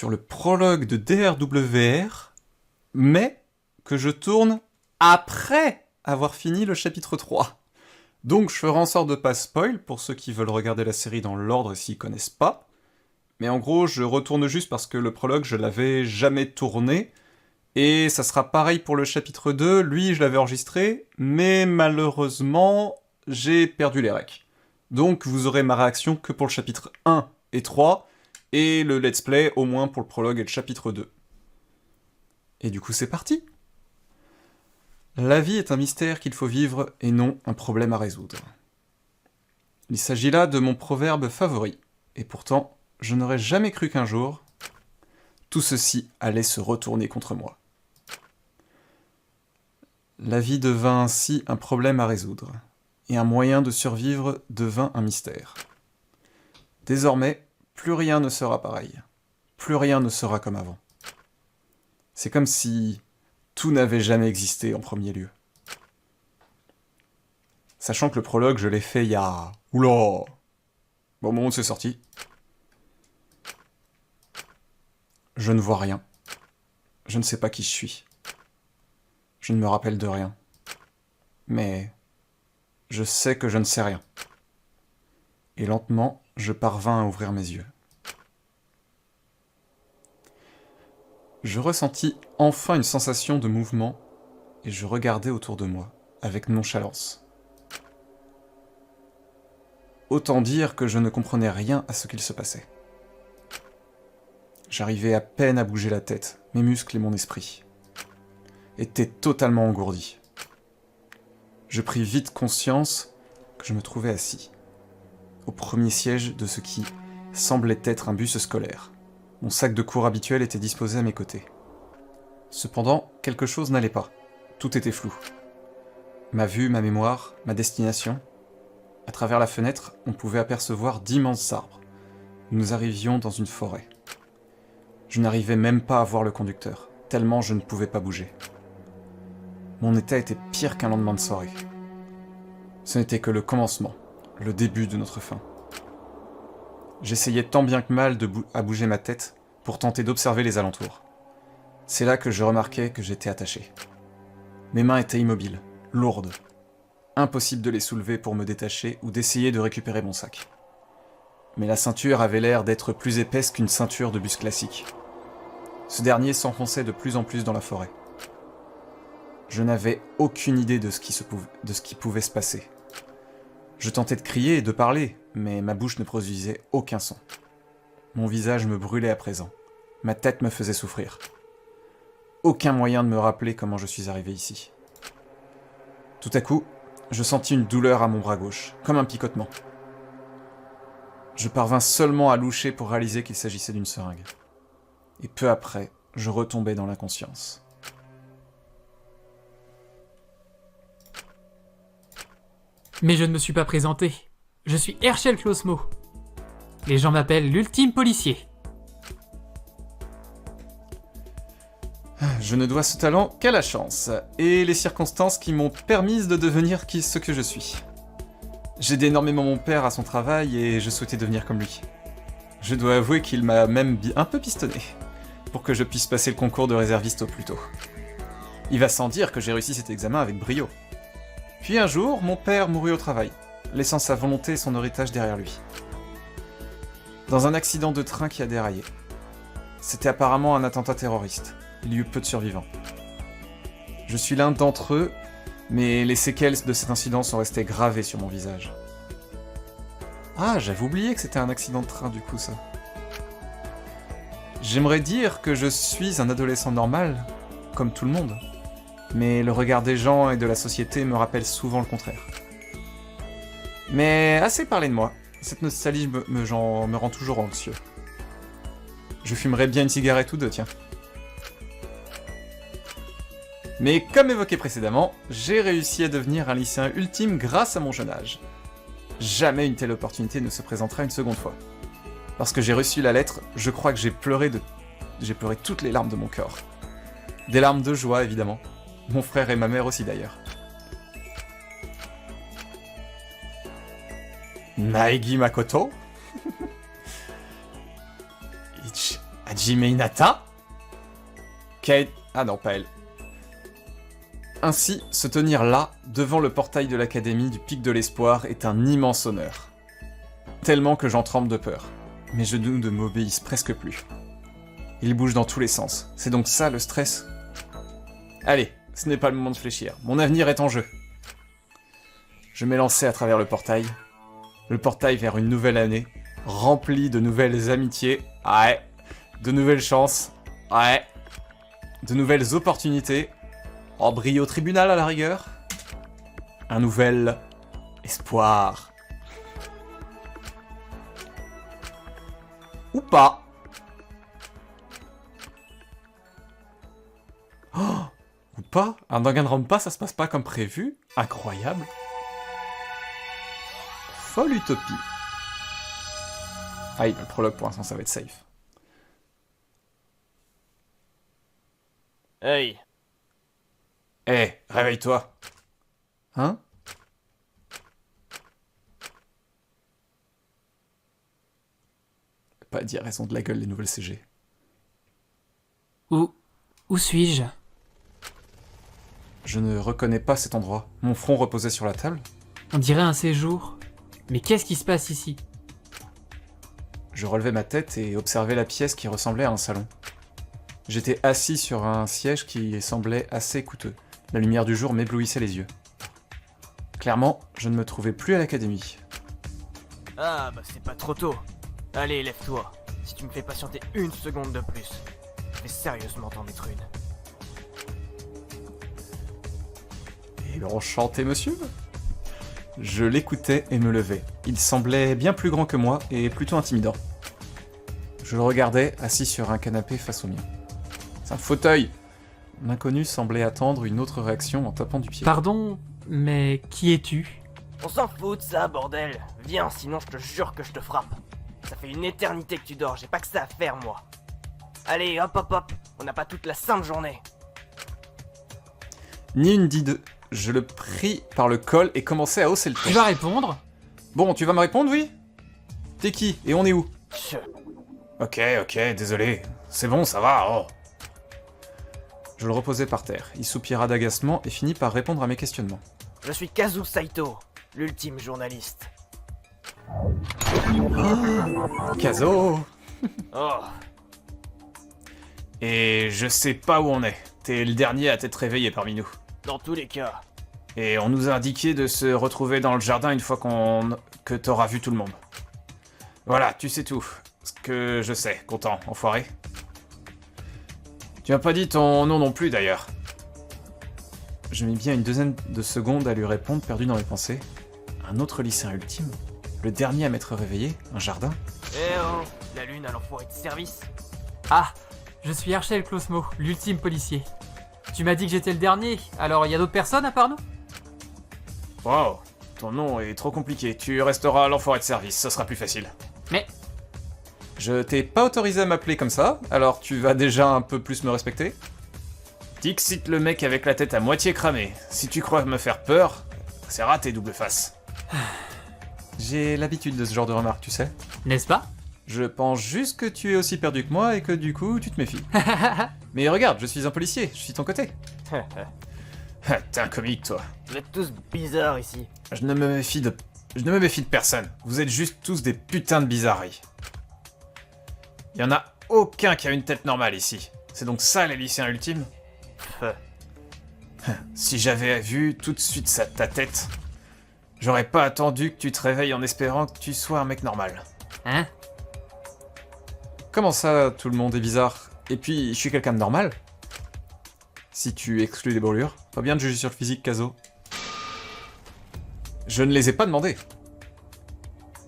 sur le prologue de DRWR, mais que je tourne après avoir fini le chapitre 3. Donc je ferai en sorte de pas spoil pour ceux qui veulent regarder la série dans l'ordre s'ils connaissent pas. Mais en gros, je retourne juste parce que le prologue, je l'avais jamais tourné. Et ça sera pareil pour le chapitre 2. Lui, je l'avais enregistré, mais malheureusement, j'ai perdu les recs. Donc vous aurez ma réaction que pour le chapitre 1 et 3, et le let's play au moins pour le prologue et le chapitre 2. Et du coup, c'est parti! La vie est un mystère qu'il faut vivre et non un problème à résoudre. Il s'agit là de mon proverbe favori, et pourtant, je n'aurais jamais cru qu'un jour, tout ceci allait se retourner contre moi. La vie devint ainsi un problème à résoudre, et un moyen de survivre devint un mystère. Désormais, plus rien ne sera pareil, plus rien ne sera comme avant. C'est comme si tout n'avait jamais existé en premier lieu. Sachant que le prologue, je l'ai fait il y a... Oula! Bon, au moment où c'est sorti. Je ne vois rien. Je ne sais pas qui je suis. Je ne me rappelle de rien. Mais je sais que je ne sais rien. Et lentement, je parvins à ouvrir mes yeux. Je ressentis enfin une sensation de mouvement et je regardais autour de moi, avec nonchalance. Autant dire que je ne comprenais rien à ce qu'il se passait. J'arrivais à peine à bouger la tête, mes muscles et mon esprit étaient totalement engourdis. Je pris vite conscience que je me trouvais assis, au premier siège de ce qui semblait être un bus scolaire. Mon sac de cours habituel était disposé à mes côtés. Cependant, quelque chose n'allait pas. Tout était flou. Ma vue, ma mémoire, ma destination. À travers la fenêtre, on pouvait apercevoir d'immenses arbres. Nous arrivions dans une forêt. Je n'arrivais même pas à voir le conducteur, tellement je ne pouvais pas bouger. Mon état était pire qu'un lendemain de soirée. Ce n'était que le commencement, le début de notre fin. J'essayais tant bien que mal à bouger ma tête pour tenter d'observer les alentours. C'est là que je remarquai que j'étais attaché. Mes mains étaient immobiles, lourdes. Impossible de les soulever pour me détacher ou d'essayer de récupérer mon sac. Mais la ceinture avait l'air d'être plus épaisse qu'une ceinture de bus classique. Ce dernier s'enfonçait de plus en plus dans la forêt. Je n'avais aucune idée de ce qui pouvait se passer. Je tentais de crier et de parler, mais ma bouche ne produisait aucun son. Mon visage me brûlait à présent. Ma tête me faisait souffrir. Aucun moyen de me rappeler comment je suis arrivé ici. Tout à coup, je sentis une douleur à mon bras gauche, comme un picotement. Je parvins seulement à loucher pour réaliser qu'il s'agissait d'une seringue. Et peu après, je retombais dans l'inconscience. Mais je ne me suis pas présenté. Je suis Herschel Closmo. Les gens m'appellent l'ultime policier. Je ne dois ce talent qu'à la chance, et les circonstances qui m'ont permis de devenir ce que je suis. J'aidais énormément mon père à son travail et je souhaitais devenir comme lui. Je dois avouer qu'il m'a même un peu pistonné, pour que je puisse passer le concours de réserviste au plus tôt. Il va sans dire que j'ai réussi cet examen avec brio. Puis un jour, mon père mourut au travail, laissant sa volonté et son héritage derrière lui. Dans un accident de train qui a déraillé. C'était apparemment un attentat terroriste. Il y eut peu de survivants. Je suis l'un d'entre eux, mais les séquelles de cet incident sont restées gravées sur mon visage. Ah, j'avais oublié que c'était un accident de train du coup, ça. J'aimerais dire que je suis un adolescent normal, comme tout le monde. Mais le regard des gens et de la société me rappelle souvent le contraire. Mais assez parlé de moi. Cette nostalgie me rend toujours anxieux. Je fumerais bien une cigarette ou deux, tiens. Mais comme évoqué précédemment, j'ai réussi à devenir un lycéen ultime grâce à mon jeune âge. Jamais une telle opportunité ne se présentera une seconde fois. Lorsque j'ai reçu la lettre, je crois que j'ai pleuré toutes les larmes de mon corps. Des larmes de joie, évidemment. Mon frère et ma mère aussi, d'ailleurs. Naegi Makoto Ich Hajime Hinata? Ah non, pas elle. Ainsi, se tenir là, devant le portail de l'académie du Pic de l'Espoir, est un immense honneur. Tellement que j'en tremble de peur. Mes genoux ne m'obéissent presque plus. Ils bougent dans tous les sens. C'est donc ça le stress? Allez, ce n'est pas le moment de fléchir. Mon avenir est en jeu. Je m'élançais à travers le portail. Le portail vers une nouvelle année, remplie de nouvelles amitiés. Ouais. De nouvelles chances. Ouais. De nouvelles opportunités. En briller au tribunal à la rigueur. Un nouvel espoir. Ou pas. Oh, ou pas. Un Danganronpa, ça se passe pas comme prévu. Incroyable. Folle utopie. Ah, le prologue pour l'instant, ça va être safe. Hey, Eh, réveille-toi. Hein? Pas à dire, elles ont de la gueule, les nouvelles CG. Où suis-je? Je ne reconnais pas cet endroit. Mon front reposait sur la table. On dirait un séjour. Mais qu'est-ce qui se passe ici? Je relevais ma tête et observais la pièce qui ressemblait à un salon. J'étais assis sur un siège qui semblait assez coûteux. La lumière du jour m'éblouissait les yeux. Clairement, je ne me trouvais plus à l'académie. ah bah c'est pas trop tôt. Allez, lève-toi. Si tu me fais patienter une seconde de plus, je vais sérieusement t'en mettre une. Et enchanté, monsieur? Je l'écoutais et me levais. Il semblait bien plus grand que moi et plutôt intimidant. Je le regardais, assis sur un canapé face au mien. C'est un fauteuil! L'inconnu semblait attendre une autre réaction en tapant du pied. Pardon, mais qui es-tu? On s'en fout de ça, bordel. Viens, sinon je te jure que je te frappe. Ça fait une éternité que tu dors, j'ai pas que ça à faire, moi. Allez, hop hop hop, on n'a pas toute la sainte journée. Ni une ni deux. Je le pris par le col et commençai à hausser le ton. Tu vas répondre? Bon, tu vas me répondre, oui? T'es qui? Et on est où? Tch. Ok, désolé. C'est bon, ça va, oh. Je le reposai par terre. Il soupira d'agacement et finit par répondre à mes questionnements. Je suis Kazu Saito, l'ultime journaliste. Kazo! Oh, Et je sais pas où on est. T'es le dernier à t'être réveillé parmi nous. dans tous les cas. Et on nous a indiqué de se retrouver dans le jardin une fois que t'auras vu tout le monde. Voilà, tu sais tout. Ce que je sais, content, enfoiré. Tu m'as pas dit ton nom non plus d'ailleurs. Je mis bien une douzaine de secondes à lui répondre, perdu dans mes pensées. Un autre lycéen ultime? Le dernier à m'être réveillé? Un jardin? Eh oh, la lune à l'enfoiré de service. Ah, je suis Herschel Closmo, l'ultime policier. Tu m'as dit que j'étais le dernier, alors il y a d'autres personnes à part nous? Wow, ton nom est trop compliqué. Tu resteras l'enfoiré de service, ça sera plus facile. Mais Je t'ai pas autorisé à m'appeler comme ça, alors tu vas déjà un peu plus me respecter. Dixit le mec avec la tête à moitié cramée. Si tu crois me faire peur, c'est raté, double face. J'ai l'habitude de ce genre de remarques, tu sais. n'est-ce pas? Je pense juste que tu es aussi perdu que moi et que du coup, tu te méfies. Mais regarde, je suis un policier, je suis ton côté. T'es un comique, toi. Vous êtes tous bizarres ici. Je ne me méfie de personne. Vous êtes juste tous des putains de bizarreries. Y en a aucun qui a une tête normale ici. C'est donc ça les lycéens ultimes? Si j'avais vu tout de suite ta tête, j'aurais pas attendu que tu te réveilles en espérant que tu sois un mec normal. Hein? Comment ça, tout le monde est bizarre? Et puis, je suis quelqu'un de normal? Si tu exclus les brûlures, pas bien de juger sur le physique, Kazo. Je ne les ai pas demandés.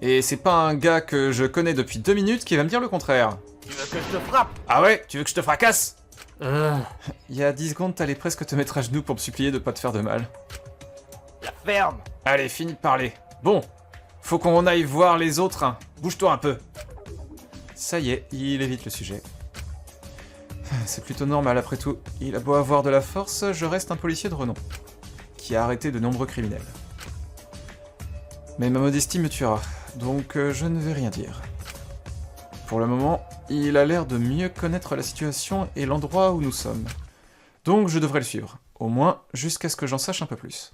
Et c'est pas un gars que je connais depuis 2 minutes qui va me dire le contraire. Tu veux que je te frappe? Ah ouais? Tu veux que je te fracasse? Euh... Il y a 10 secondes, t'allais presque te mettre à genoux pour me supplier de pas te faire de mal. La ferme. Allez, finis de parler. Bon, faut qu'on aille voir les autres, hein. Bouge-toi un peu. Ça y est, il évite le sujet. C'est plutôt normal après tout. Il a beau avoir de la force, je reste un policier de renom, qui a arrêté de nombreux criminels. Mais ma modestie me tuera, donc je ne vais rien dire. Pour le moment, il a l'air de mieux connaître la situation et l'endroit où nous sommes. Donc je devrais le suivre, au moins jusqu'à ce que j'en sache un peu plus.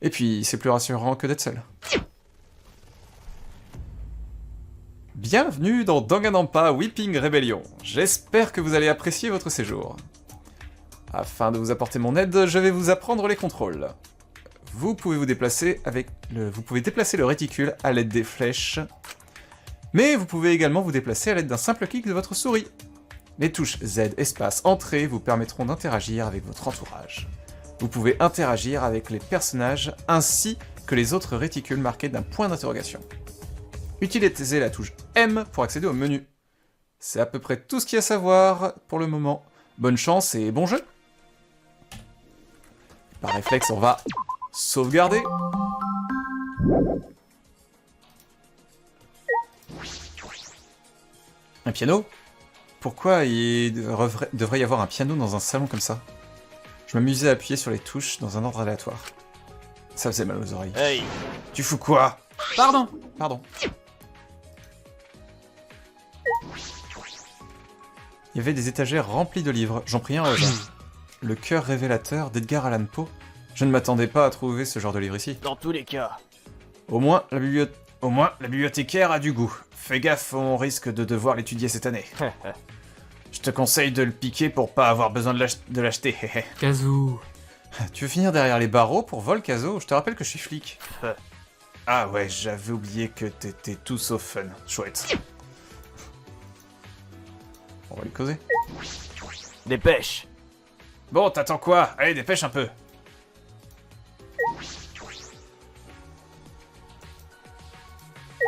Et puis, c'est plus rassurant que d'être seul. Bienvenue dans Danganronpa Weeping Rebellion. J'espère que vous allez apprécier votre séjour. Afin de vous apporter mon aide, je vais vous apprendre les contrôles. Vous pouvez déplacer le réticule à l'aide des flèches, mais vous pouvez également vous déplacer à l'aide d'un simple clic de votre souris. Les touches Z, espace, entrée vous permettront d'interagir avec votre entourage. Vous pouvez interagir avec les personnages ainsi que les autres réticules marqués d'un point d'interrogation. Utilisez la touche M pour accéder au menu. C'est à peu près tout ce qu'il y a à savoir pour le moment. Bonne chance et bon jeu! Par réflexe, on va sauvegarder. Un piano? Pourquoi il devrait y avoir un piano dans un salon comme ça? Je m'amusais à appuyer sur les touches dans un ordre aléatoire. Ça faisait mal aux oreilles. Hey! Tu fous quoi? Pardon. Pardon. Il y avait des étagères remplies de livres. J'en pris un au hasard. Le cœur révélateur d'Edgar Allan Poe. Je ne m'attendais pas à trouver ce genre de livre ici. Dans tous les cas. Au moins, la bibliothécaire a du goût. Fais gaffe, on risque de devoir l'étudier cette année. Je te conseille de le piquer pour pas avoir besoin de l'acheter. Kazu. Tu veux finir derrière les barreaux pour vol, Kazo? Je te rappelle que je suis flic. Ah ouais, j'avais oublié que t'étais tout sauf fun. Chouette. On va lui causer. Dépêche. Bon, t'attends quoi? Allez, dépêche un peu.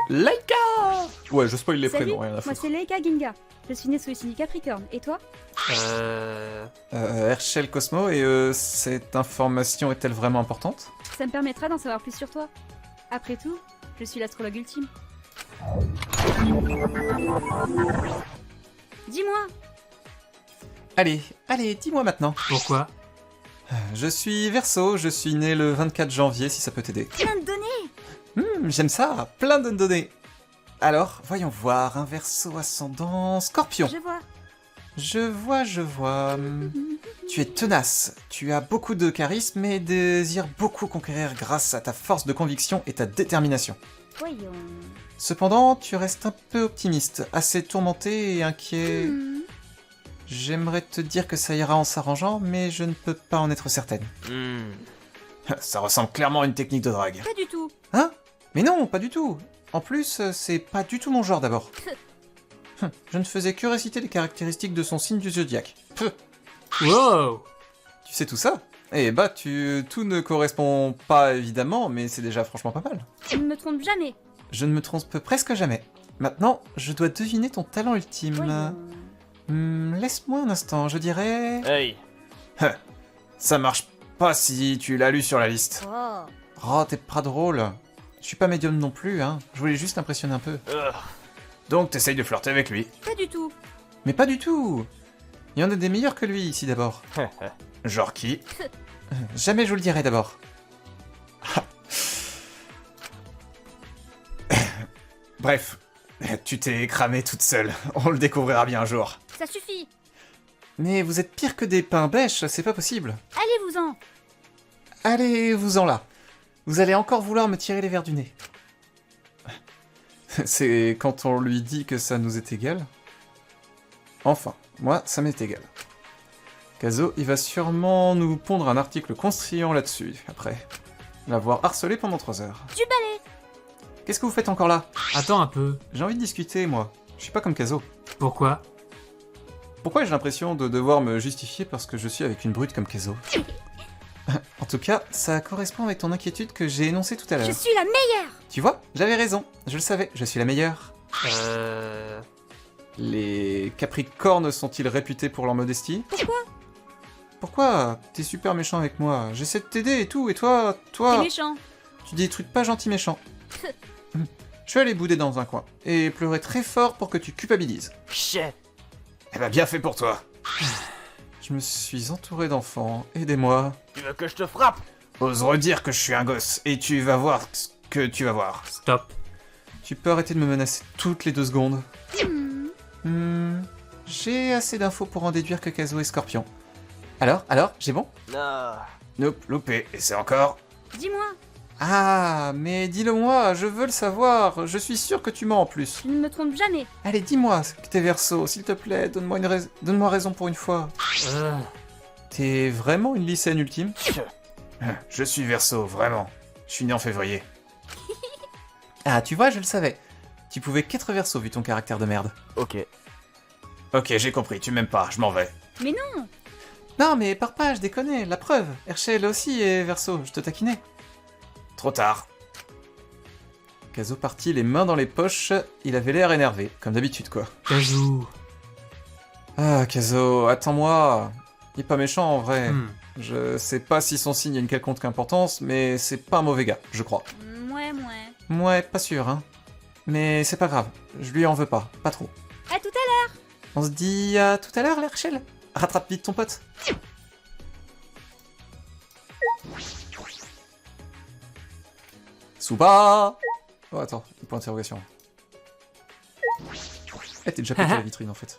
Laika! Ouais, je spoil les Salut, prénoms, rien à moi foutre. c'est Leika Ginga. Je suis née sous le signe Capricorne. Et toi? Herschel Cosmo, et cette information est-elle vraiment importante? Ça me permettra d'en savoir plus sur toi. Après tout, je suis l'astrologue ultime. Dis-moi. Allez, dis-moi maintenant. Pourquoi? Je suis Verseau, je suis né le 24 janvier, si ça peut t'aider. Plein de données. J'aime ça, plein de données. Alors, voyons voir, un Verseau ascendant Scorpion. Je vois. Je vois. Tu es tenace, tu as beaucoup de charisme et désires beaucoup conquérir grâce à ta force de conviction et ta détermination. Voyons. Cependant, tu restes un peu optimiste, assez tourmenté et inquiet. J'aimerais te dire que ça ira en s'arrangeant, mais je ne peux pas en être certaine. Ça ressemble clairement à une technique de drague. Pas du tout. Hein? Mais non, pas du tout. En plus, c'est pas du tout mon genre d'abord. Je ne faisais que réciter les caractéristiques de son signe du zodiaque. Wow. Tu sais tout ça? Eh bah, tout ne correspond pas évidemment, mais c'est déjà franchement pas mal. Tu ne me trompes jamais. Je ne me trompe presque jamais. Maintenant, je dois deviner ton talent ultime. Voyons. Laisse-moi un instant, je dirais... Hey! Ça marche pas si tu l'as lu sur la liste. Oh. Oh, t'es pas drôle. Je suis pas médium non plus, hein. Je voulais juste impressionner un peu. Donc t'essayes de flirter avec lui. Pas du tout. Mais pas du tout. Il y en a des meilleurs que lui ici d'abord. Genre qui? Jamais je vous le dirai d'abord. Bref, tu t'es cramée toute seule. On le découvrira bien un jour. Ça suffit. Mais vous êtes pire que des pains bêches, c'est pas possible. Allez-vous-en. Allez-vous-en là. Vous allez encore vouloir me tirer les verres du nez. C'est quand on lui dit que ça nous est égal. Enfin, moi, ça m'est égal. Kazo, il va sûrement nous pondre un article conciliant là-dessus, après l'avoir harcelé pendant 3 heures. Du balai. Qu'est-ce que vous faites encore là? Attends un peu. J'ai envie de discuter, moi. Je suis pas comme Kazo. Pourquoi? Pourquoi j'ai l'impression de devoir me justifier parce que je suis avec une brute comme Kazo? En tout cas, ça correspond avec ton inquiétude que j'ai énoncée tout à l'heure. Je suis la meilleure. Tu vois, j'avais raison. Je le savais, je suis la meilleure. Les Capricornes sont-ils réputés pour leur modestie? Pourquoi? T'es super méchant avec moi. J'essaie de t'aider et tout, et toi... T'es méchant. Tu dis des trucs pas gentils méchants. Je vais aller bouder dans un coin, et pleurer très fort pour que tu culpabilises. Shit! Eh ben bien fait pour toi. Je me suis entouré d'enfants, aidez-moi. Tu veux que je te frappe? Ose redire que je suis un gosse, et tu vas voir ce que tu vas voir. Stop. Tu peux arrêter de me menacer toutes les 2 secondes. Hmm. J'ai assez d'infos pour en déduire que Kazo est Scorpion. Alors, j'ai bon? Non. Nope, loupé. Et c'est encore... Dis-moi, Ah, mais dis-le-moi, je veux le savoir. Je suis sûr que tu mens en plus. je ne me trompe jamais. Allez, dis-moi que t'es Verseau, s'il te plaît. Donne-moi raison pour une fois. T'es vraiment une lycéenne ultime? Je suis Verseau, vraiment. Je suis né en février. Ah, tu vois, je le savais. Tu pouvais qu'être Verseau vu ton caractère de merde. Ok. Ok, j'ai compris, tu m'aimes pas, je m'en vais. Mais non, Non, mais pars pas, je déconne, la preuve. Herschel aussi est Verseau, je te taquinais. Trop tard. Kazo partit les mains dans les poches, il avait l'air énervé, comme d'habitude quoi. Kazoo. Ah, Kazo, attends-moi. Il est pas méchant en vrai. Hmm. Je sais pas si son signe a une quelconque importance, mais c'est pas un mauvais gars, je crois. ouais. Ouais, pas sûr, hein. Mais c'est pas grave, je lui en veux pas, pas trop. À tout à On se dit à tout à l'heure, Herschel. Rattrape vite ton pote. Souba. Oh attends, point d'interrogation. Eh, t'es déjà pété la vitrine en fait.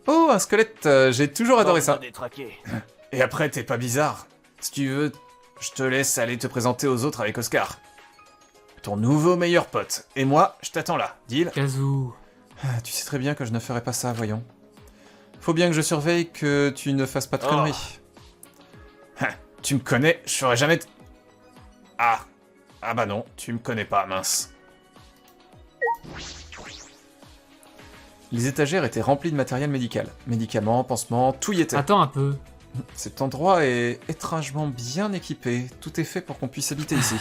Oh, un squelette, j'ai toujours adoré ça. Détraqué. Et après, t'es pas bizarre. Si tu veux, je te laisse aller te présenter aux autres avec Oscar. Ton nouveau meilleur pote. Et moi, je t'attends là, deal? Kazoo. Ah, tu sais très bien que je ne ferai pas ça, voyons. Faut bien que je surveille que tu ne fasses pas de Oh. conneries. Tu me connais, je ferai jamais... Ah. Ah bah non, tu me connais pas, mince. Les étagères étaient remplies de matériel médical. Médicaments, pansements, tout y était. Attends un peu. Cet endroit est étrangement bien équipé. Tout est fait pour qu'on puisse habiter ici.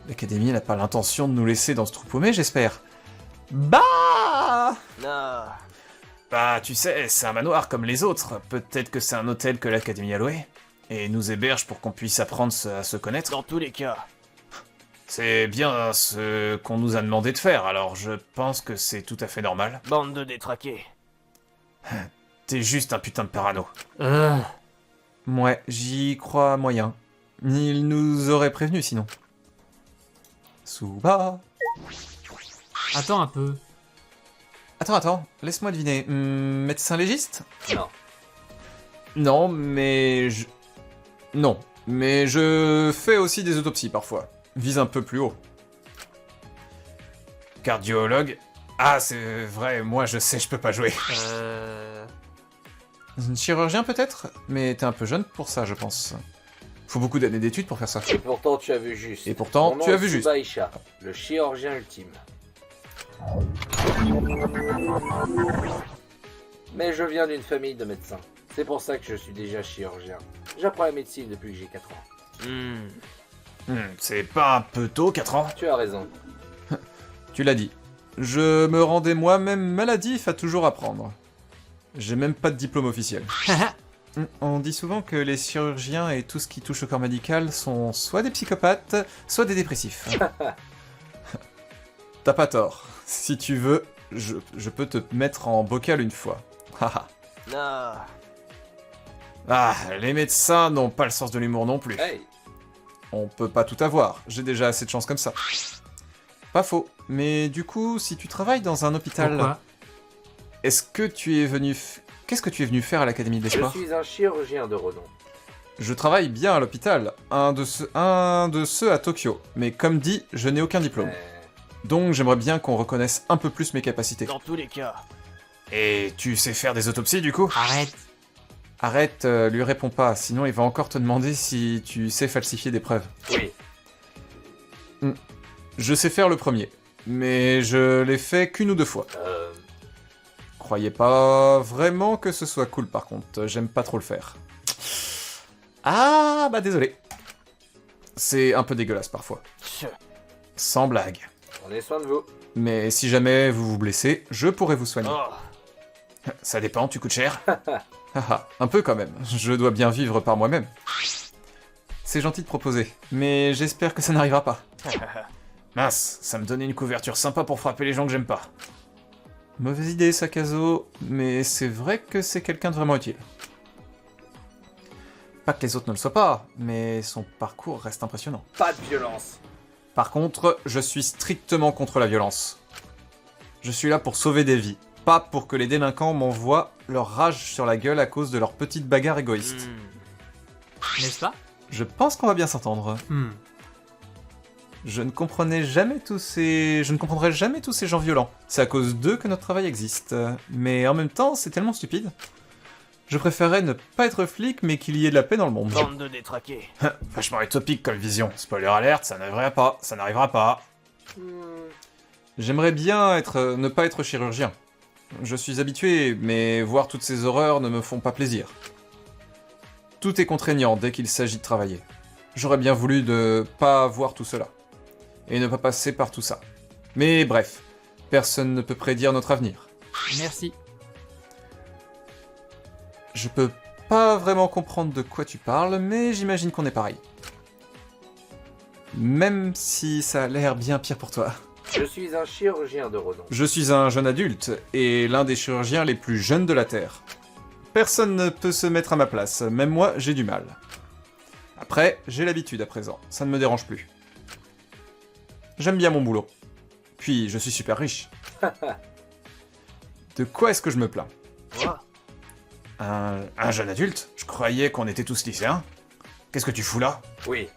L'Académie n'a pas l'intention de nous laisser dans ce trou paumé, j'espère. Bah Non. Bah, tu sais, c'est un manoir comme les autres. Peut-être que c'est un hôtel que l'Académie a loué. Et nous héberge pour qu'on puisse apprendre à se connaître. Dans tous les cas. C'est bien ce qu'on nous a demandé de faire, alors je pense que c'est tout à fait normal. Bande de détraqués. T'es juste un putain de parano. Euh, Ouais, j'y crois moyen. Il nous aurait prévenu sinon. Souba. Attends un peu. Attends, laisse-moi deviner. Médecin légiste? Non. Non, mais je... Non, mais je fais aussi des autopsies parfois. Vise un peu plus haut. Cardiologue? Ah, c'est vrai, moi je sais, je peux pas jouer. Chirurgien peut-être? Mais t'es un peu jeune pour ça, je pense. Faut beaucoup d'années d'études pour faire ça. Et pourtant, tu as vu juste. Et pourtant, Mon nom tu as est vu juste. Tsubaisha, le chirurgien ultime. Mais je viens d'une famille de médecins. C'est pour ça que je suis déjà chirurgien. J'apprends la médecine depuis que j'ai 4 ans. C'est pas un peu tôt, 4 ans? Tu as raison. Tu l'as dit. Je me rendais moi-même maladif à toujours apprendre. J'ai même pas de diplôme officiel. On dit souvent que les chirurgiens et tout ce qui touche au corps médical sont soit des psychopathes, soit des dépressifs. T'as pas tort. Si tu veux, je peux te mettre en bocal une fois. Haha. Non. Ah, les médecins n'ont pas le sens de l'humour non plus. Hey, On peut pas tout avoir, j'ai déjà assez de chance comme ça. Pas faux, mais du coup, si tu travailles dans un hôpital, Pourquoi? est-ce que tu es venu... Qu'est-ce que tu es venu faire à l'Académie de je l'Espoir? suis un chirurgien de renom. Je travaille bien à l'hôpital, un de ceux à Tokyo, mais comme dit, je n'ai aucun diplôme. Donc j'aimerais bien qu'on reconnaisse un peu plus mes capacités. Dans tous les cas. Et tu sais faire des autopsies du coup? Arrête. Arrête, lui réponds pas, sinon il va encore te demander si tu sais falsifier des preuves. Oui, Je sais faire le premier, mais je l'ai fait qu'une ou deux fois. Croyez pas vraiment que ce soit cool par contre, j'aime pas trop le faire. Ah bah désolé. C'est un peu dégueulasse parfois. Tch. Sans blague. prenez soin de vous. Mais si jamais vous vous blessez, je pourrais vous soigner. Oh. Ça dépend, tu coûtes cher. Haha, un peu quand même, je dois bien vivre par moi-même. C'est gentil de proposer, mais j'espère que ça n'arrivera pas. Mince, ça me donnait une couverture sympa pour frapper les gens que j'aime pas. Mauvaise idée, Sakazo, mais c'est vrai que c'est quelqu'un de vraiment utile. Pas que les autres ne le soient pas, mais son parcours reste impressionnant. Pas de violence. Par contre, je suis strictement contre la violence. Je suis là pour sauver des vies, pas pour que les délinquants m'envoient leur rage sur la gueule à cause de leurs petites bagarres égoïstes. N'est-ce pas? Je pense qu'on va bien s'entendre. Je ne comprendrai jamais tous ces gens violents. C'est à cause d'eux que notre travail existe. Mais en même temps, c'est tellement stupide. Je préférerais ne pas être flic, mais qu'il y ait de la paix dans le monde. Bande de détraqués. Vachement utopique comme vision. Spoiler alerte, ça n'arrivera pas. J'aimerais bien ne pas être chirurgien. Je suis habitué, mais voir toutes ces horreurs ne me font pas plaisir. Tout est contraignant dès qu'il s'agit de travailler. J'aurais bien voulu ne pas voir tout cela. Et ne pas passer par tout ça. Mais bref, personne ne peut prédire notre avenir. Merci. Je peux pas vraiment comprendre de quoi tu parles, mais j'imagine qu'on est pareil. Même si ça a l'air bien pire pour toi. Je suis un chirurgien de renom. Je suis un jeune adulte, et l'un des chirurgiens les plus jeunes de la Terre. Personne ne peut se mettre à ma place, même moi j'ai du mal. Après, j'ai l'habitude à présent, ça ne me dérange plus. J'aime bien mon boulot. Puis, je suis super riche. De quoi est-ce que je me plains? Quoi? Un jeune adulte? Je croyais qu'on était tous lycéens. Qu'est-ce que tu fous là? Oui.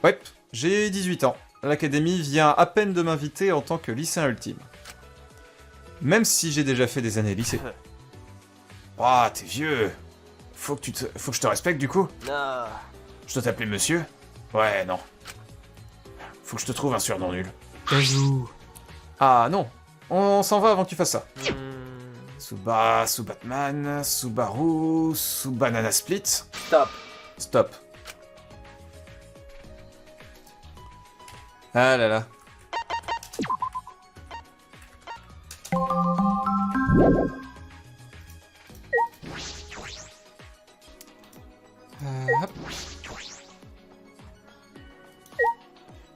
Ouais, j'ai 18 ans. L'académie vient à peine de m'inviter en tant que lycéen ultime. Même si j'ai déjà fait des années lycée. Ouah, t'es vieux. Faut que je te respecte du coup? Non. Je dois t'appeler monsieur? Ouais, non. Faut que je te trouve un surnom nul. Kazoo. Ah non, on s'en va avant que tu fasses ça. Hmm. Sous Batman, sous Barou, sous Banana Split. Stop. Stop. Ah là là. Hop.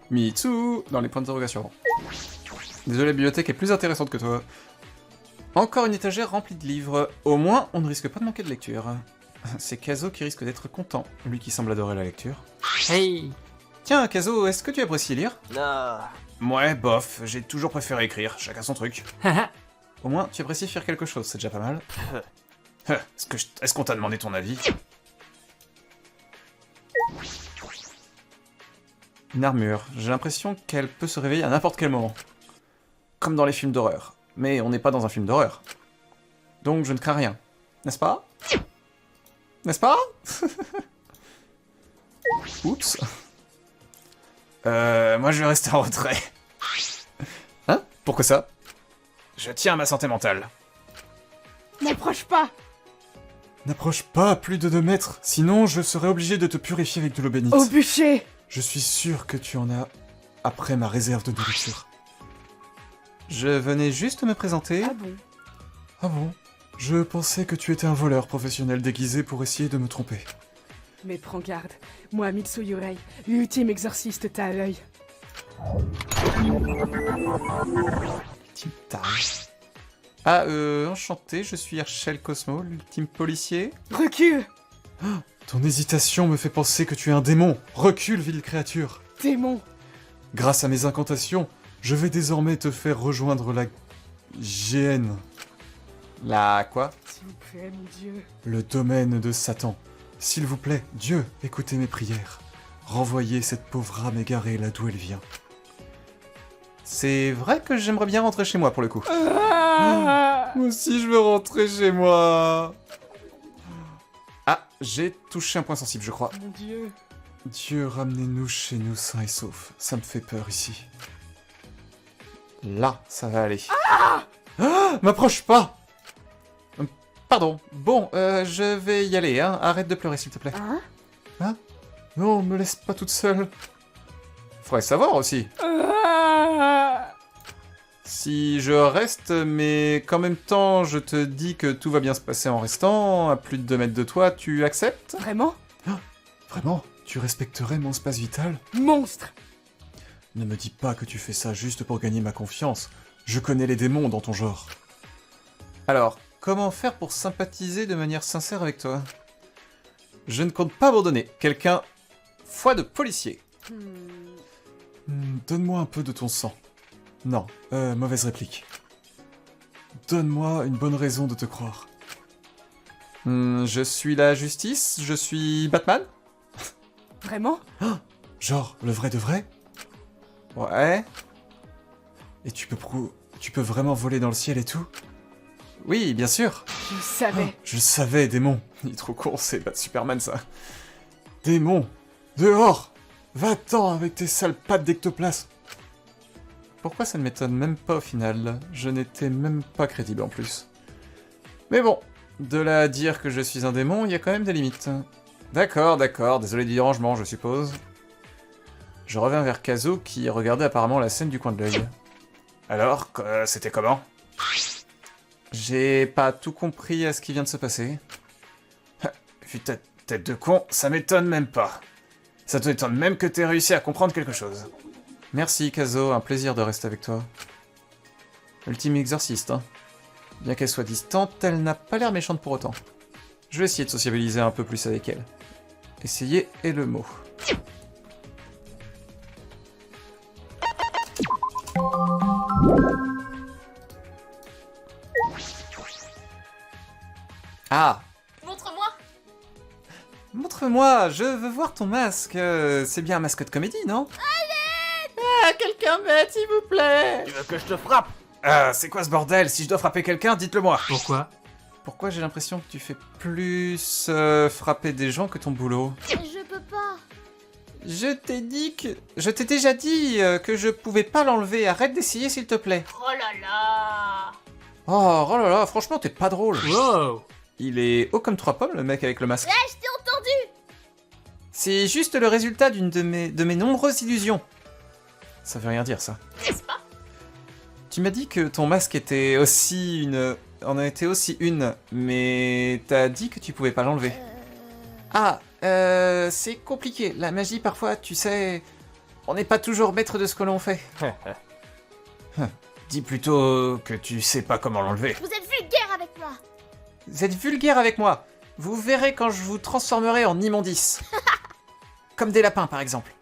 Mitsu dans les points d'interrogation. Désolé, la bibliothèque est plus intéressante que toi. Encore une étagère remplie de livres. Au moins, on ne risque pas de manquer de lecture. C'est Kazo qui risque d'être content, lui qui semble adorer la lecture. Hey. Tiens, Kazo, est-ce que tu apprécies lire? Non. Ouais, bof, j'ai toujours préféré écrire, chacun son truc. Haha. Au moins, tu apprécies faire quelque chose, c'est déjà pas mal. Est-ce qu'on t'a demandé ton avis? Une armure, j'ai l'impression qu'elle peut se réveiller à n'importe quel moment. Comme dans les films d'horreur. Mais on n'est pas dans un film d'horreur. Donc je ne crains rien. N'est-ce pas? N'est-ce pas? Oups. Moi je vais rester en retrait. Hein? Pourquoi ça? Je tiens à ma santé mentale. N'approche pas! N'approche pas à plus de 2 mètres, sinon je serai obligé de te purifier avec de l'eau bénite. Au bûcher! Je suis sûr que tu en as après ma réserve de nourriture. Je venais juste me présenter. Ah bon? Ah bon? Je pensais que tu étais un voleur professionnel déguisé pour essayer de me tromper. Mais prends garde, moi Mitsu Yurei, l'ultime exorciste t'a à l'œil. Ultime taré. Ah, enchanté, je suis Herschel Cosmo, l'ultime policier. Recule! Ton hésitation me fait penser que tu es un démon. Recule, ville créature. Démon! Grâce à mes incantations, je vais désormais te faire rejoindre la GN. La quoi? S'il vous plaît, mon Dieu. Le domaine de Satan. S'il vous plaît, Dieu, écoutez mes prières. Renvoyez cette pauvre âme égarée là d'où elle vient. C'est vrai que j'aimerais bien rentrer chez moi pour le coup. Ah Moi aussi je veux rentrer chez moi. Ah, j'ai touché un point sensible je crois. Mon Dieu. Dieu, ramenez-nous chez nous sains et saufs. Ça me fait peur ici. Là, ça va aller. Ah, m'approche pas. Pardon. Bon, je vais y aller, hein. Arrête de pleurer, s'il te plaît. Hein? Non, me laisse pas toute seule. Faudrait savoir aussi. Ah Si je reste, mais qu'en même temps, je te dis que tout va bien se passer en restant, à plus de 2 mètres de toi, tu acceptes? Vraiment? Vraiment? Tu respecterais mon espace vital? Monstre! Ne me dis pas que tu fais ça juste pour gagner ma confiance. Je connais les démons dans ton genre. Alors, comment faire pour sympathiser de manière sincère avec toi? Je ne compte pas abandonner. Quelqu'un... foi de policier. Donne-moi un peu de ton sang. Non, mauvaise réplique. Donne-moi une bonne raison de te croire. Je suis la justice? Je suis Batman? Vraiment? Genre, le vrai de vrai? Ouais. Et tu peux vraiment voler dans le ciel et tout? Oui, bien sûr. Je savais. Je savais, démon. Il est trop con, c'est pas de Superman, ça. Démon, dehors! Va-t'en avec tes sales pattes d'ectoplasme. Pourquoi ça ne m'étonne même pas au final? Je n'étais même pas crédible en plus. Mais bon, de là à dire que je suis un démon, il y a quand même des limites. D'accord, désolé du dérangement, je suppose. Je reviens vers Kazo qui regardait apparemment la scène du coin de l'œil. Alors, c'était comment? J'ai pas tout compris à ce qui vient de se passer. Vu ta tête de con, ça m'étonne même pas. Ça t'étonne même que t'aies réussi à comprendre quelque chose. Merci Kazo, un plaisir de rester avec toi. Ultime exorciste, hein. Bien qu'elle soit distante, elle n'a pas l'air méchante pour autant. Je vais essayer de sociabiliser un peu plus avec elle. Essayer est le mot. Ah! Montre-moi. Montre-moi, je veux voir ton masque. C'est bien un masque de comédie, non? Ah, quelqu'un m'aide, s'il vous plaît! Tu veux que je te frappe? Ah, c'est quoi ce bordel? Si je dois frapper quelqu'un, dites-le moi! Pourquoi? Pourquoi j'ai l'impression que tu fais plus frapper des gens que ton boulot? Je peux pas. Je t'ai déjà dit que je pouvais pas l'enlever. Arrête d'essayer, s'il te plaît. Oh là là. Oh là là, franchement, t'es pas drôle. Wow! Il est haut comme 3 pommes, le mec avec le masque. Je t'ai entendu. C'est juste le résultat d'une de mes nombreuses illusions. Ça veut rien dire, ça. N'est-ce pas? Tu m'as dit que ton masque était aussi une... en était aussi une, mais t'as dit que tu pouvais pas l'enlever. Ah, c'est compliqué. La magie, parfois, tu sais... On n'est pas toujours maître de ce que l'on fait. Dis plutôt que tu sais pas comment l'enlever. Vous êtes vulgaire avec moi. Vous êtes vulgaire avec moi. Vous verrez quand je vous transformerai en immondice. Comme des lapins, par exemple.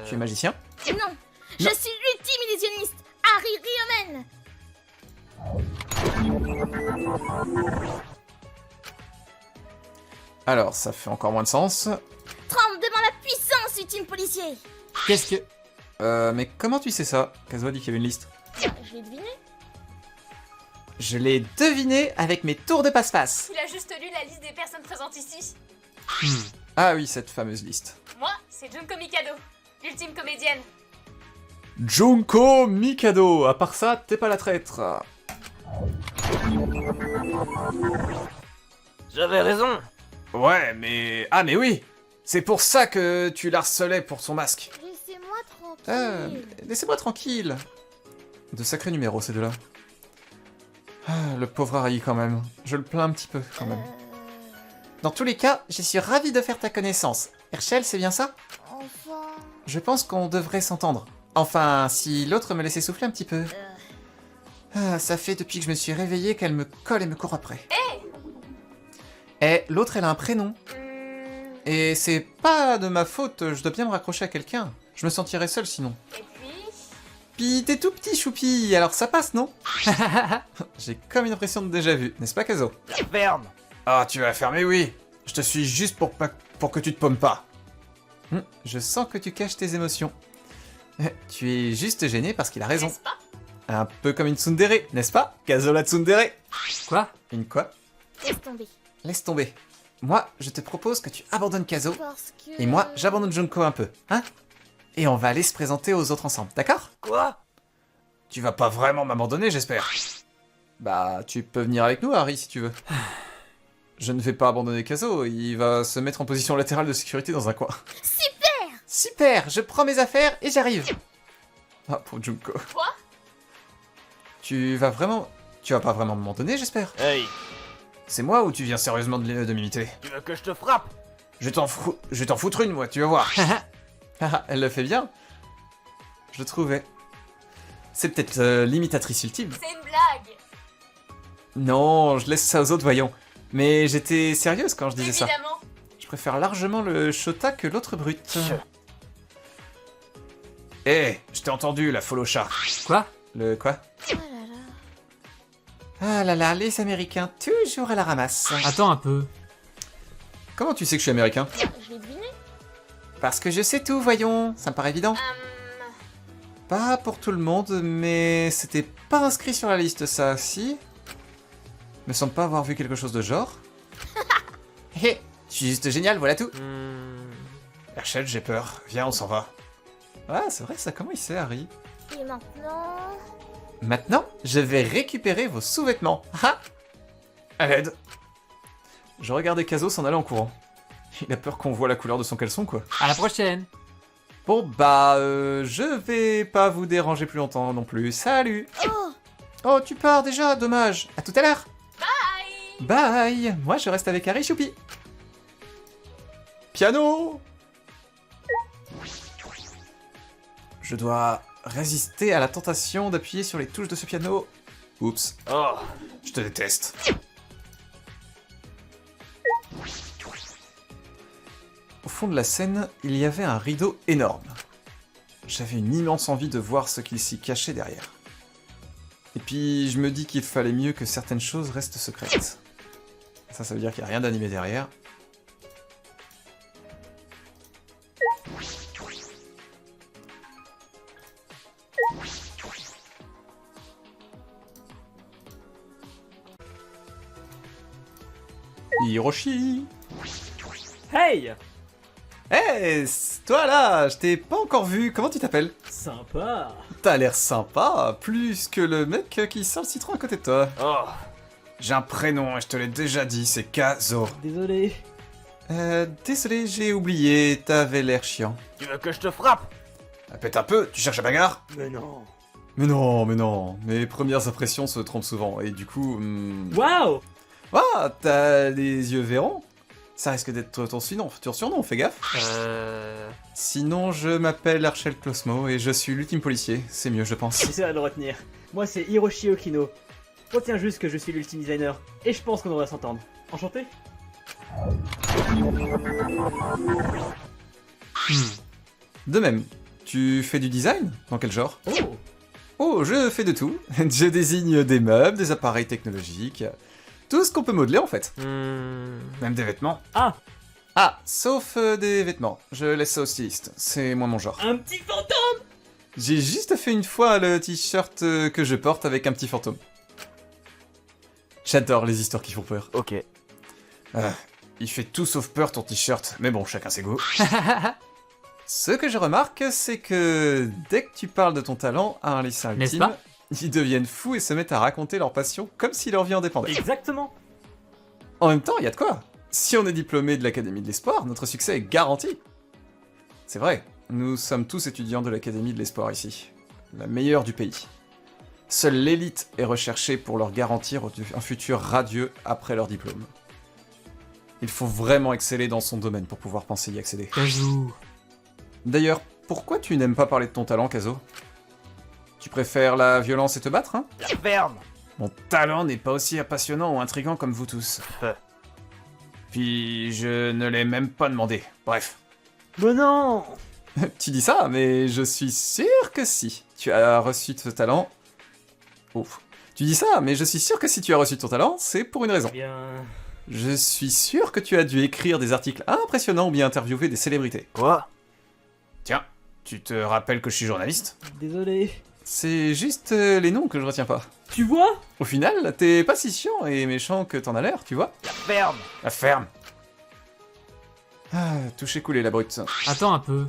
Tu es magicien? Non, je suis l'ultime illusionniste, Harry Riomen. Alors, ça fait encore moins de sens. Trempe devant la puissance, ultime policier. Qu'est-ce que... Mais comment tu sais ça? Kazo a dit qu'il y avait une liste. Je l'ai deviné. Je l'ai deviné avec mes tours de passe-passe. Il a juste lu la liste des personnes présentes ici. Ah oui, cette fameuse liste. Moi, c'est Junko Mikado, l'ultime comédienne. Junko Mikado. À part ça, t'es pas la traître. J'avais raison. Ouais, mais... Ah, mais oui. C'est pour ça que tu l'harcelais pour son masque. Laissez-moi tranquille. Laissez-moi tranquille. De sacrés numéros, ces deux-là. Ah, le pauvre Harry, quand même. Je le plains un petit peu, quand même. Dans tous les cas, je suis ravi de faire ta connaissance. Herschel, c'est bien ça? Enfin... Je pense qu'on devrait s'entendre. Enfin, si l'autre me laissait souffler un petit peu. Ah, ça fait depuis que je me suis réveillé qu'elle me colle et me court après. L'autre, elle a un prénom. Et c'est pas de ma faute, je dois bien me raccrocher à quelqu'un. Je me sentirais seul sinon. Et puis... Puis t'es tout petit, choupi, alors ça passe, non? J'ai comme une impression de déjà vu, n'est-ce pas, Kazo? Ferme. Ah, tu vas fermer, oui. Je te suis juste pour que tu te paumes pas. Je sens que tu caches tes émotions. Tu es juste gêné parce qu'il a raison. N'est-ce pas? Un peu comme une tsundere, n'est-ce pas? Kazo la tsundere. Quoi? Une quoi? Laisse tomber. Laisse tomber. Moi, je te propose que tu abandonnes Kazo, Parce que... et moi, j'abandonne Junko un peu, hein? Et on va aller se présenter aux autres ensemble, d'accord? Quoi? Tu vas pas vraiment m'abandonner, j'espère. Bah, tu peux venir avec nous, Harry, si tu veux. Je ne vais pas abandonner Kazo, il va se mettre en position latérale de sécurité dans un coin. Super! Super, je prends mes affaires et j'arrive. Ah, pour Junko. Quoi? Tu vas pas vraiment m'abandonner, j'espère? Hey, C'est moi ou tu viens sérieusement de m'imiter? tu veux que je te frappe? Je vais t'en foutre une, moi, tu vas voir. Ah, elle le fait bien. Je le trouvais. C'est peut-être l'imitatrice ultime. C'est une blague. Non, je laisse ça aux autres, voyons. Mais j'étais sérieuse quand je disais ça. Évidemment. Je préfère largement le Shota que l'autre brut. Hé, je t'ai entendu, la follow chat. Quoi? Le quoi? Oh là là. Ah là là, les Américains, toujours à la ramasse. Attends un peu. Comment tu sais que je suis américain? Je l'ai deviné. Parce que je sais tout, voyons, ça me paraît évident. Pas pour tout le monde, mais c'était pas inscrit sur la liste ça, si? Me semble pas avoir vu quelque chose de genre. Hé, je suis juste génial, voilà tout. Herschel, j'ai peur, viens, on s'en va. Ah, c'est vrai ça, comment il sait, Harry? Et maintenant... Maintenant, je vais récupérer vos sous-vêtements. Ah! À l'aide. Je regardais Caso s'en aller en courant. Il a peur qu'on voit la couleur de son caleçon, quoi. À la prochaine. Bon, bah, je vais pas vous déranger plus longtemps non plus. Salut! Oh, Oh, tu pars déjà, dommage. À tout à l'heure. bye. Bye! Moi, je reste avec Harry Choupi. Piano! Je dois résister à la tentation d'appuyer sur les touches de ce piano. Oups. Oh, Je te déteste. Au fond de la scène, il y avait un rideau énorme. J'avais une immense envie de voir ce qu'il s'y cachait derrière. Et puis, je me dis qu'il fallait mieux que certaines choses restent secrètes. Ça veut dire qu'il n'y a rien d'animé derrière. Hiroshi! Hey! Hey, c'est toi là, je t'ai pas encore vu, comment tu t'appelles? Sympa! T'as l'air sympa, plus que le mec qui sort le citron à côté de toi. oh. J'ai un prénom, et je te l'ai déjà dit, c'est Kazo. Désolé. Désolé, j'ai oublié, t'avais l'air chiant. Tu veux que je te frappe? Pète un peu, tu cherches la bagarre? Mais non. Mais non, mes premières impressions se trompent souvent, et du coup... Waouh! Ah, t'as les yeux verrons? Ça risque d'être ton futur surnom, fais gaffe. Sinon, je m'appelle Herschel Closmo, et je suis l'ultime policier, c'est mieux je pense. J'essaierai de le retenir. Moi, c'est Hiroshi Okino. Retiens juste que je suis l'ultime designer, et je pense qu'on devrait s'entendre. Enchanté? De même, tu fais du design? Dans quel genre? Oh! Oh, je fais de tout. Je désigne des meubles, des appareils technologiques, tout ce qu'on peut modeler en fait. Même des vêtements. Ah! Ah, sauf des vêtements. Je laisse ça au styliste, c'est moins mon genre. Un petit fantôme! J'ai juste fait une fois le t-shirt que je porte avec un petit fantôme. J'adore les histoires qui font peur. Ok. Il fait tout sauf peur ton t-shirt, mais bon, chacun ses goûts. Ce que je remarque, c'est que dès que tu parles de ton talent à un lycéen N'est-ce ultime, pas? ils deviennent fous et se mettent à raconter leur passion comme si leur vie en dépendait. Exactement! En même temps, il y a de quoi. Si on est diplômé de l'Académie de l'Espoir, notre succès est garanti. C'est vrai, nous sommes tous étudiants de l'Académie de l'Espoir ici. La meilleure du pays. Seule l'élite est recherchée pour leur garantir un futur radieux après leur diplôme. Il faut vraiment exceller dans son domaine pour pouvoir penser y accéder. Kazoo. D'ailleurs, pourquoi tu n'aimes pas parler de ton talent, Kazo? Tu préfères la violence et te battre, hein? La ferme. Mon talent n'est pas aussi passionnant ou intriguant comme vous tous. Euh. Puis je ne l'ai même pas demandé. Bref. Mais non! Tu dis ça, mais je suis sûr que si tu as reçu ce talent... Ouf. Tu dis ça, mais je suis sûr que si tu as reçu ton talent, c'est pour une raison. Eh bien... Je suis sûr que tu as dû écrire des articles impressionnants ou bien interviewer des célébrités. Quoi? Tiens, tu te rappelles que je suis journaliste? Désolé. C'est juste les noms que je retiens pas. Tu vois? Au final, t'es pas si chiant et méchant que t'en as l'air, tu vois? La ferme. La ferme. Ah, touché coulé la brute. Attends un peu.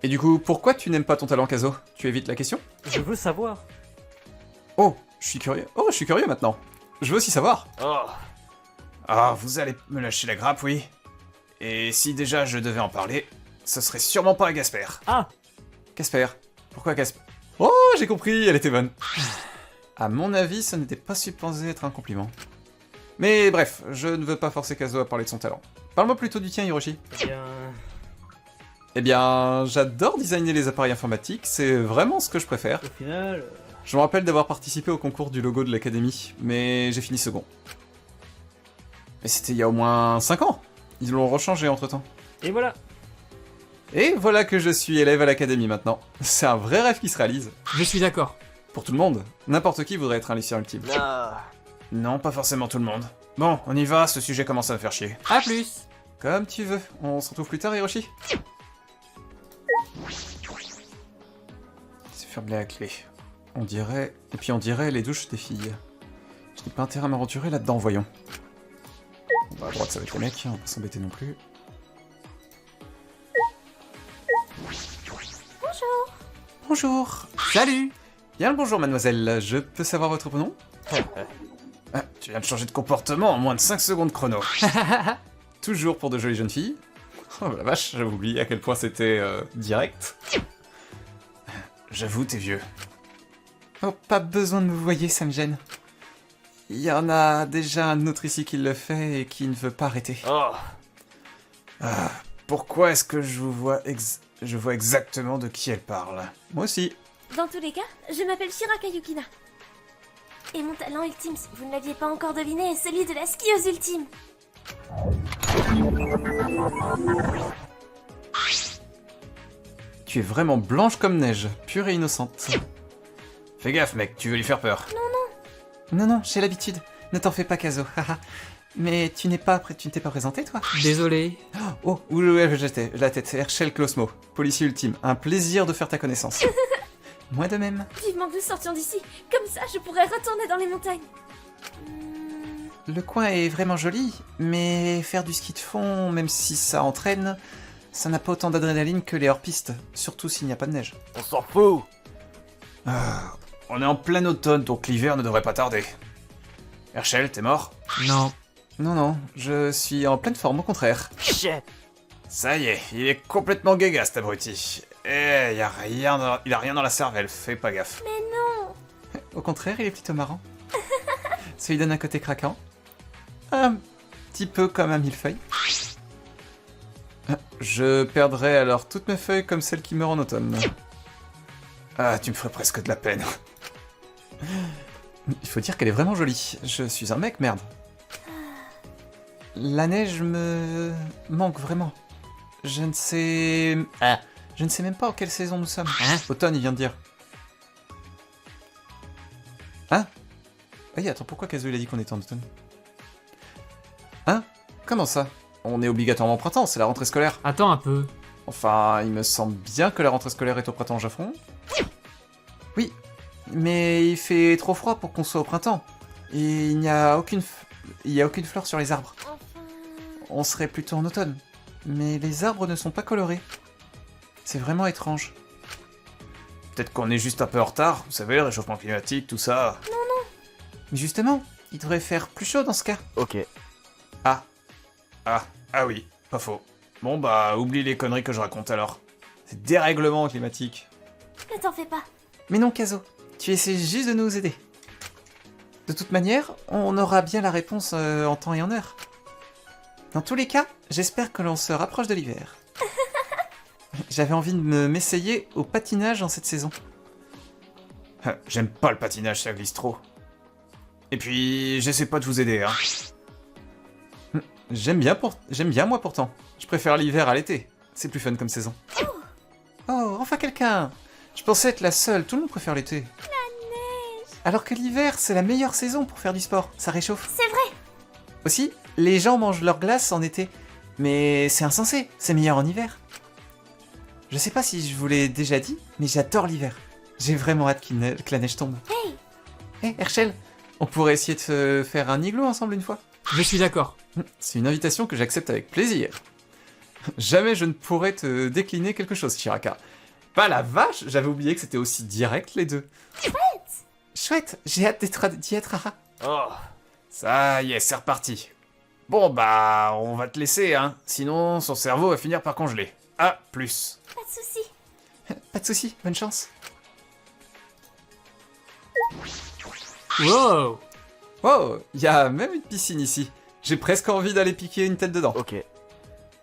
Et du coup, pourquoi tu n'aimes pas ton talent, Kazo? Tu évites la question? Je veux savoir. Oh, je suis curieux. Oh, je suis curieux maintenant. Je veux aussi savoir. Oh. Ah, vous allez me lâcher la grappe, oui. Et si déjà je devais en parler, ce serait sûrement pas à Gasper. Ah! Gasper? Pourquoi Gasper? Oh, j'ai compris, elle était bonne. À mon avis, ça n'était pas supposé être un compliment. Mais bref, je ne veux pas forcer Kazo à parler de son talent. Parle-moi plutôt du tien, Hiroshi. Eh bien... Eh bien, j'adore designer les appareils informatiques, c'est vraiment ce que je préfère. Au final... Je me rappelle d'avoir participé au concours du logo de l'académie, mais j'ai fini second. Mais c'était il y a au moins 5 ans. Ils l'ont rechangé entre-temps. Et voilà. Et voilà que je suis élève à l'académie maintenant. C'est un vrai rêve qui se réalise. Je suis d'accord. Pour tout le monde. N'importe qui voudrait être un lycéen ultime. Ah, Non, pas forcément tout le monde. Bon, on y va, ce sujet commence à me faire chier. A plus. Comme tu veux. On se retrouve plus tard, Hiroshi. C'est fermé à la clé. On dirait... Et puis on dirait les douches des filles. Je n'ai pas intérêt à m'aventurer là-dedans, voyons. Bon, bah, à droite, ça va être les mecs, on va pas s'embêter non plus. Bonjour. Bonjour. Salut. Bien le bonjour, mademoiselle. Je peux savoir votre prénom? Ah, tu viens de changer de comportement en moins de 5 secondes chrono. Toujours pour de jolies jeunes filles. Oh la vache, j'avais oublié à quel point c'était direct. J'avoue, t'es vieux. Oh, pas besoin de me voyer, ça me gêne. Il y en a déjà un autre ici qui le fait et qui ne veut pas arrêter. oh, Ah, pourquoi est-ce que je vois exactement de qui elle parle? Moi aussi. Dans tous les cas, je m'appelle Shiraka Yukina. Et mon talent ultime, si vous ne l'aviez pas encore deviné, est celui de la skieuse ultime. Tu es vraiment blanche comme neige, pure et innocente. Fais gaffe, mec, tu veux lui faire peur. Non, j'ai l'habitude. Ne t'en fais pas, Kazo. haha. Mais tu ne t'es pas présenté, toi? Désolé. Oh, où j'étais? La tête, Herschel Closmo, policier ultime. Un plaisir de faire ta connaissance. Moi de même. Vivement que nous sortions d'ici. Comme ça, je pourrais retourner dans les montagnes. Le coin est vraiment joli, mais faire du ski de fond, même si ça entraîne, ça n'a pas autant d'adrénaline que les hors-pistes, surtout s'il n'y a pas de neige. on s'en fout. Ah, on est en plein automne, donc l'hiver ne devrait pas tarder. Herschel, t'es mort? Non. Non, je suis en pleine forme, au contraire. Shit. Ça y est, il est complètement gaga, cet abruti. Eh, il a rien dans la cervelle, fais pas gaffe. Mais non. Au contraire, il est plutôt marrant. Ça lui donne un côté craquant. Un petit peu comme un millefeuille. Je perdrai alors toutes mes feuilles comme celles qui meurent en automne. Ah, tu me ferais presque de la peine. Il faut dire qu'elle est vraiment jolie. Je suis un mec, merde. La neige me manque vraiment. Je ne sais même pas en quelle saison nous sommes. Hein? Automne, il vient de dire. Hein? Oui, attends, pourquoi Kazu il a dit qu'on était en automne? Hein? Comment ça? On est obligatoirement au printemps, c'est la rentrée scolaire. Attends un peu. Enfin, il me semble bien que la rentrée scolaire est au printemps au Japon. Oui, mais il fait trop froid pour qu'on soit au printemps. Et il n'y a aucune fleur sur les arbres. Enfin... On serait plutôt en automne. Mais les arbres ne sont pas colorés. C'est vraiment étrange. Peut-être qu'on est juste un peu en retard, vous savez, le réchauffement climatique, tout ça. Non. Mais justement, il devrait faire plus chaud dans ce cas. Ok. Ah oui, pas faux. Bon bah, oublie les conneries que je raconte alors. C'est dérèglement climatique. Ne t'en fais pas. Mais non, Kazo, tu essaies juste de nous aider. De toute manière, on aura bien la réponse en temps et en heure. Dans tous les cas, j'espère que l'on se rapproche de l'hiver. J'avais envie de m'essayer au patinage en cette saison. J'aime pas le patinage, ça glisse trop. Et puis, j'essaie pas de vous aider, hein. J'aime bien moi pourtant. Je préfère l'hiver à l'été. C'est plus fun comme saison. Oh, enfin quelqu'un! Je pensais être la seule, tout le monde préfère l'été. La neige. Alors que l'hiver, c'est la meilleure saison pour faire du sport, ça réchauffe. C'est vrai. Aussi, les gens mangent leur glace en été. Mais c'est insensé, c'est meilleur en hiver. Je sais pas si je vous l'ai déjà dit, mais j'adore l'hiver. J'ai vraiment hâte que la neige tombe. Hey. Hé, Herschel, on pourrait essayer de se faire un igloo ensemble une fois. Je suis d'accord. C'est une invitation que j'accepte avec plaisir. Jamais je ne pourrais te décliner quelque chose, Shiraka. Pas la vache, j'avais oublié que c'était aussi direct les deux. Chouette, j'ai hâte d'y être. Oh, Ça y est, c'est reparti. Bon bah, on va te laisser, hein. Sinon, son cerveau va finir par congeler. À plus. Pas de soucis. Pas de soucis, bonne chance. Wow. Oh, il y a même une piscine ici. J'ai presque envie d'aller piquer une tête dedans. ok.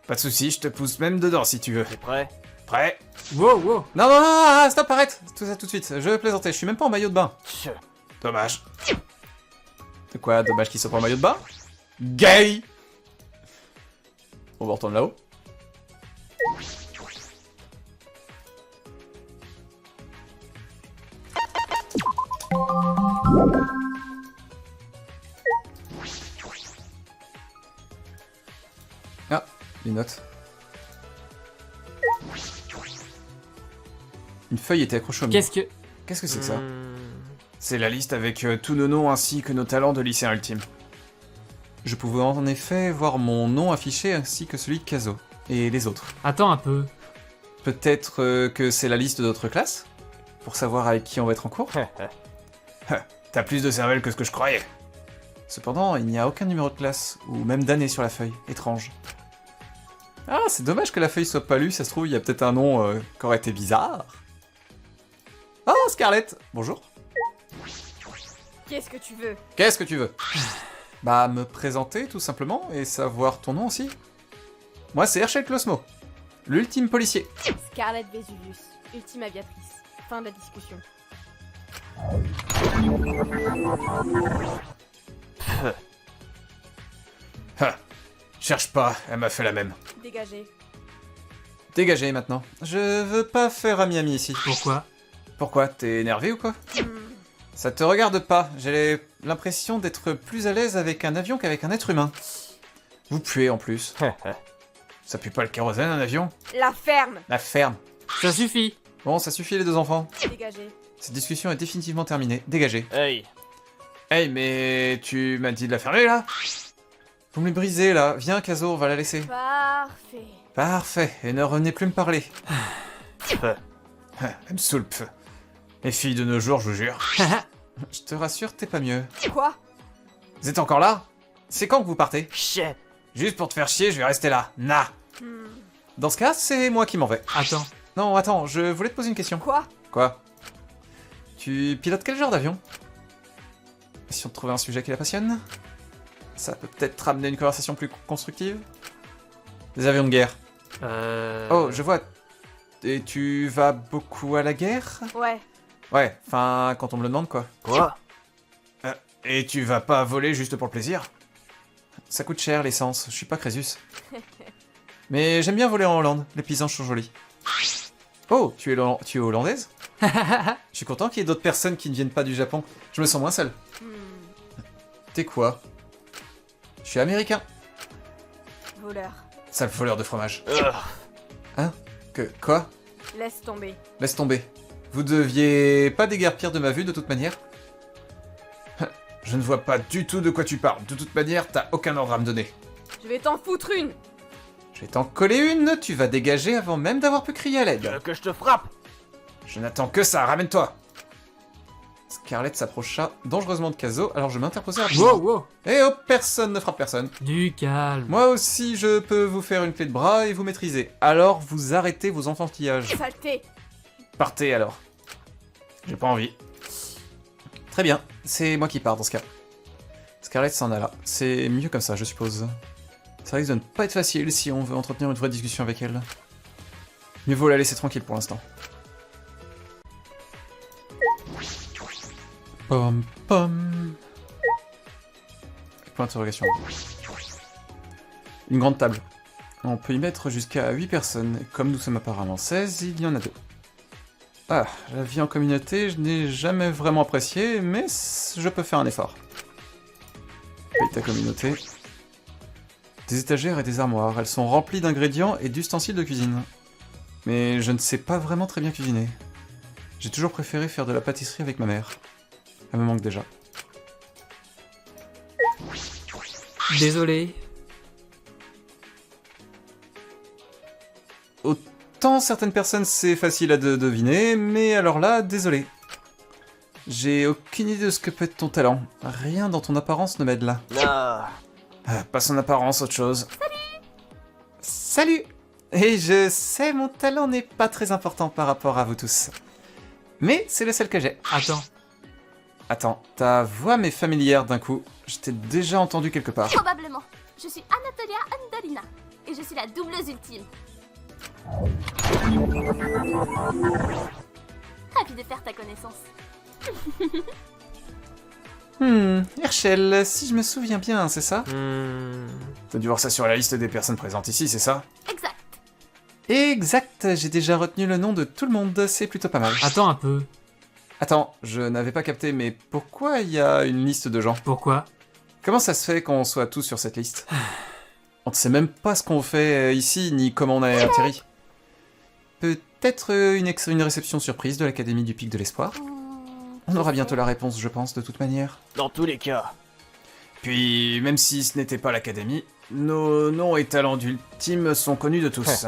Pas de soucis, je te pousse même dedans si tu veux. T'es prêt? Prêt? Wow. Non, stop, arrête. Tout ça tout de suite, je plaisantais, je suis même pas en maillot de bain. Tch. Dommage. De quoi, dommage qu'il soit pas en maillot de bain? Gay. On va retourner là-haut. les notes. Une feuille était accrochée au mur. Qu'est-ce que c'est que ça? C'est la liste avec tous nos noms ainsi que nos talents de lycéen ultime. Je pouvais en effet voir mon nom affiché ainsi que celui de Kazo. Et les autres. Attends un peu. Peut-être que c'est la liste d'autres classes? Pour savoir avec qui on va être en cours? T'as plus de cervelle que ce que je croyais. Cependant, il n'y a aucun numéro de classe, ou même d'année sur la feuille. Étrange. Ah, c'est dommage que la feuille soit pas lue, ça se trouve, il y a peut-être un nom qui aurait été bizarre. Oh, Scarlett! Bonjour. Qu'est-ce que tu veux? Qu'est-ce que tu veux? Bah, me présenter, tout simplement, et savoir ton nom aussi. Moi, c'est Herschel Closmo, l'ultime policier. Scarlett Vesuvius, ultime aviatrice. Fin de la discussion. Cherche pas, elle m'a fait la même. Dégagez. Dégagez maintenant. Je veux pas faire ami-ami ici. Pourquoi? Pourquoi? T'es énervé ou quoi? Ça te regarde pas. J'ai l'impression d'être plus à l'aise avec un avion qu'avec un être humain. Vous puez en plus. Ça pue pas le kérosène un avion? La ferme. La ferme. Ça suffit. Bon, ça suffit les deux enfants. Dégagez. Cette discussion est définitivement terminée. Dégagez. Hey, Hey, mais tu m'as dit de la fermer là? Vous me les brisez là. Viens, Kazo, on va la laisser. Parfait. Parfait, et ne revenez plus me parler. Elle me saoule, pff. Les filles de nos jours, je vous jure. Je te rassure, t'es pas mieux. Quoi? Vous êtes encore là? C'est quand que vous partez? shit. Juste pour te faire chier, je vais rester là. Nah. Dans ce cas, c'est moi qui m'en vais. Attends. Non, attends, je voulais te poser une question. Quoi? Quoi? Tu pilotes quel genre d'avion? Si on te trouvait un sujet qui la passionne? Ça peut peut-être ramener une conversation plus constructive? Des avions de guerre. Oh, je vois. Et tu vas beaucoup à la guerre? Ouais. Ouais, enfin, quand on me le demande, quoi. Quoi? Et tu vas pas voler juste pour le plaisir? Ça coûte cher, l'essence. Je suis pas Crésus. Mais j'aime bien voler en Hollande. Les paysages sont jolis. Oh, tu es hollandaise? Je suis content qu'il y ait d'autres personnes qui ne viennent pas du Japon. Je me sens moins seul. T'es quoi? Je suis américain. Voleur. Sale voleur de fromage. Ugh. Quoi? Laisse tomber. Laisse tomber. Vous deviez pas déguerpir de ma vue de toute manière? Je ne vois pas du tout de quoi tu parles. De toute manière, t'as aucun ordre à me donner. Je vais t'en foutre une. Je vais t'en coller une, tu vas dégager avant même d'avoir pu crier à l'aide. Que je te frappe. Je n'attends que ça, ramène-toi. Scarlett s'approcha dangereusement de Kazo, alors je m'interposai rapidement. Wow, wow. Eh oh, personne ne frappe personne. Du calme. Moi aussi, je peux vous faire une clé de bras et vous maîtriser. Alors, vous arrêtez vos enfantillages. Saleté. Partez alors. J'ai pas envie. Très bien, c'est moi qui pars dans ce cas. Scarlett s'en alla. C'est mieux comme ça, je suppose. Ça risque de ne pas être facile si on veut entretenir une vraie discussion avec elle. Mieux vaut la laisser tranquille pour l'instant. Pom pom. Point d'interrogation. Une grande table. On peut y mettre jusqu'à 8 personnes. Et comme nous sommes apparemment 16, il y en a 2. Ah, la vie en communauté, je n'ai jamais vraiment apprécié, mais je peux faire un effort. Paye ta communauté. Des étagères et des armoires. Elles sont remplies d'ingrédients et d'ustensiles de cuisine. Mais je ne sais pas vraiment très bien cuisiner. J'ai toujours préféré faire de la pâtisserie avec ma mère. Elle me manque déjà. Désolé. Autant certaines personnes c'est facile à deviner, mais alors là, désolé. J'ai aucune idée de ce que peut être ton talent. Rien dans ton apparence ne m'aide là. Non. Pas son apparence, autre chose. Salut! Et je sais, mon talent n'est pas très important par rapport à vous tous. Mais c'est le seul que j'ai. Attends, ta voix m'est familière d'un coup. Je t'ai déjà entendu quelque part. Probablement. Je suis Anatolia Andalina. Et je suis la doubleuse ultime. Ravi de faire ta connaissance. Herschel, si je me souviens bien, c'est ça? T'as dû voir ça sur la liste des personnes présentes ici, c'est ça? Exact. Exact, j'ai déjà retenu le nom de tout le monde, c'est plutôt pas mal. Attends un peu. Attends, je n'avais pas capté, mais pourquoi il y a une liste de gens? Pourquoi? Comment ça se fait qu'on soit tous sur cette liste? On ne sait même pas ce qu'on fait ici, ni comment on a atterri. Peut-être une réception surprise de l'Académie du Pic de l'Espoir. On aura bientôt la réponse, je pense, de toute manière. Dans tous les cas. Puis, même si ce n'était pas l'Académie, nos noms et talents d'Ultime sont connus de tous.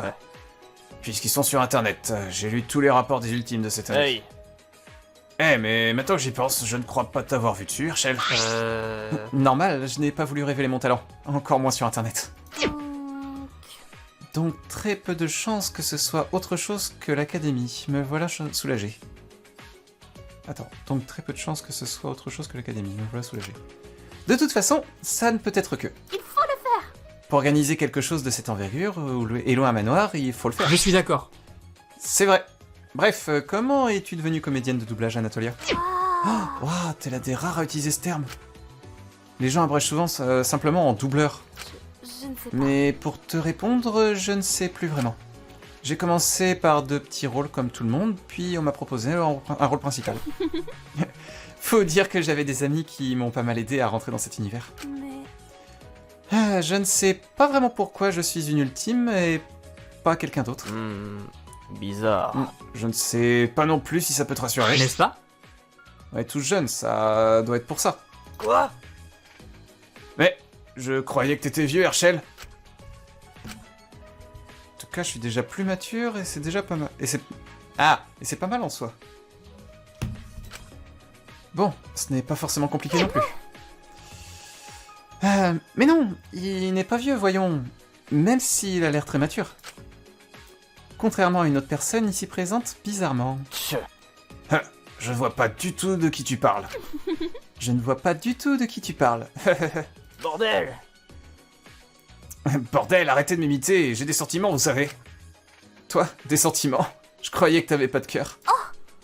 Puisqu'ils sont sur Internet. J'ai lu tous les rapports des Ultimes de cette année. Hey, Mais maintenant que j'y pense, je ne crois pas t'avoir vu dessus, Herschel. Normal, je n'ai pas voulu révéler mon talent. Encore moins sur Internet. Donc très peu de chances que ce soit autre chose que l'Académie. Me voilà soulagé. Attends, donc très peu de chances que ce soit autre chose que l'Académie. Me voilà soulagé. De toute façon, ça ne peut être que. Il faut le faire. Pour organiser quelque chose de cette envergure, et loin un manoir, il faut le faire. Je suis d'accord. C'est vrai. Bref, comment es-tu devenue comédienne de doublage, Anatolia? Oh, wow, t'es la des rares à utiliser ce terme. Les gens abrègent souvent simplement en doubleur. Je ne sais pas. Mais pour te répondre, je ne sais plus vraiment. J'ai commencé par de petits rôles comme tout le monde, puis on m'a proposé un rôle principal. Faut dire que j'avais des amis qui m'ont pas mal aidé à rentrer dans cet univers. Mais... Je ne sais pas vraiment pourquoi je suis une ultime et pas quelqu'un d'autre. Bizarre. Je ne sais pas non plus si ça peut te rassurer. N'est-ce pas? On est tous jeunes, ça doit être pour ça. Quoi? Mais je croyais que t'étais vieux, Herschel. En tout cas, je suis déjà plus mature et c'est déjà pas mal. Et c'est pas mal en soi. Bon, ce n'est pas forcément compliqué non plus. Mais non, il n'est pas vieux, voyons. Même s'il a l'air très mature. Contrairement à une autre personne ici présente, bizarrement. Je vois pas du tout de qui tu parles. Je ne vois pas du tout de qui tu parles. Bordel! Bordel, arrêtez de m'imiter, j'ai des sentiments, vous savez. Toi, des sentiments? Je croyais que t'avais pas de cœur.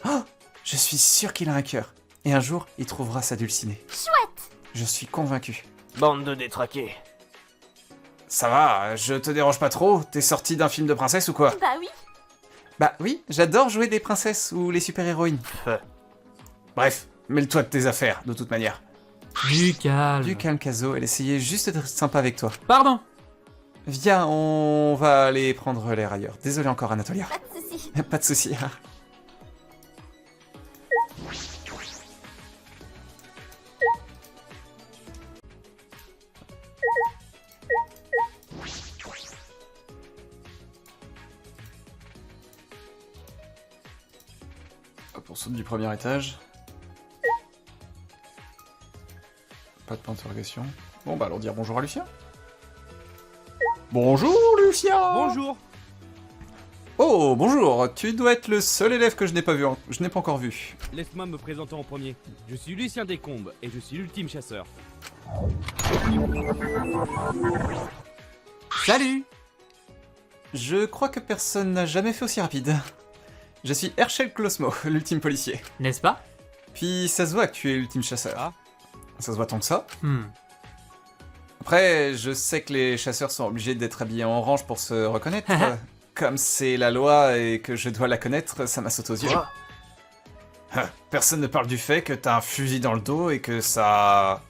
Oh, je suis sûr qu'il a un cœur. Et un jour, il trouvera sa dulcinée. Chouette! Je suis convaincu. Bande de détraqués. Ça va, je te dérange pas trop? T'es sorti d'un film de princesse ou quoi? Bah oui. Bah oui, j'adore jouer des princesses ou les super-héroïnes. Bref, mêle-toi de tes affaires, de toute manière. Du calme. Du calme, Kazo, elle essayait juste d'être sympa avec toi. Pardon. Viens, on va aller prendre l'air ailleurs. Désolé encore, Anatolia. Pas de soucis. Pas de soucis. Hop, on saute du premier étage. Pas de point d'interrogation. Bon, bah allons dire bonjour à Lucien. Bonjour, Lucien. Bonjour. Oh, bonjour. Tu dois être le seul élève que je n'ai pas vu. Je n'ai pas encore vu. Laisse-moi me présenter en premier. Je suis Lucien Descombes et je suis l'ultime chasseur. Salut. Je crois que personne n'a jamais fait aussi rapide. Je suis Herschel Klosmo, l'ultime policier. N'est-ce pas? Puis ça se voit que tu es l'ultime chasseur. Ah. Ça se voit tant que ça. Hmm. Après, je sais que les chasseurs sont obligés d'être habillés en orange pour se reconnaître. Comme c'est la loi et que je dois la connaître, ça m'a sauté aux yeux. Personne ne parle du fait que t'as un fusil dans le dos et que ça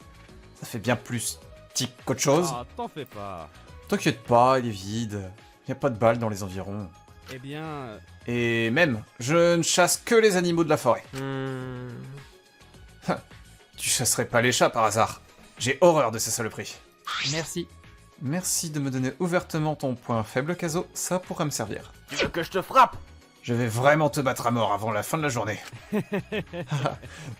fait bien plus tic qu'autre chose. Ah, t'en fais pas. T'inquiète pas, il est vide. Y a pas de balles dans les environs. Eh bien... Et même, je ne chasse que les animaux de la forêt. Tu chasserais pas les chats par hasard. J'ai horreur de ces saloperies. Merci. Merci de me donner ouvertement ton point faible, Kazo, ça pourra me servir. Tu veux que je te frappe? Je vais vraiment te battre à mort avant la fin de la journée.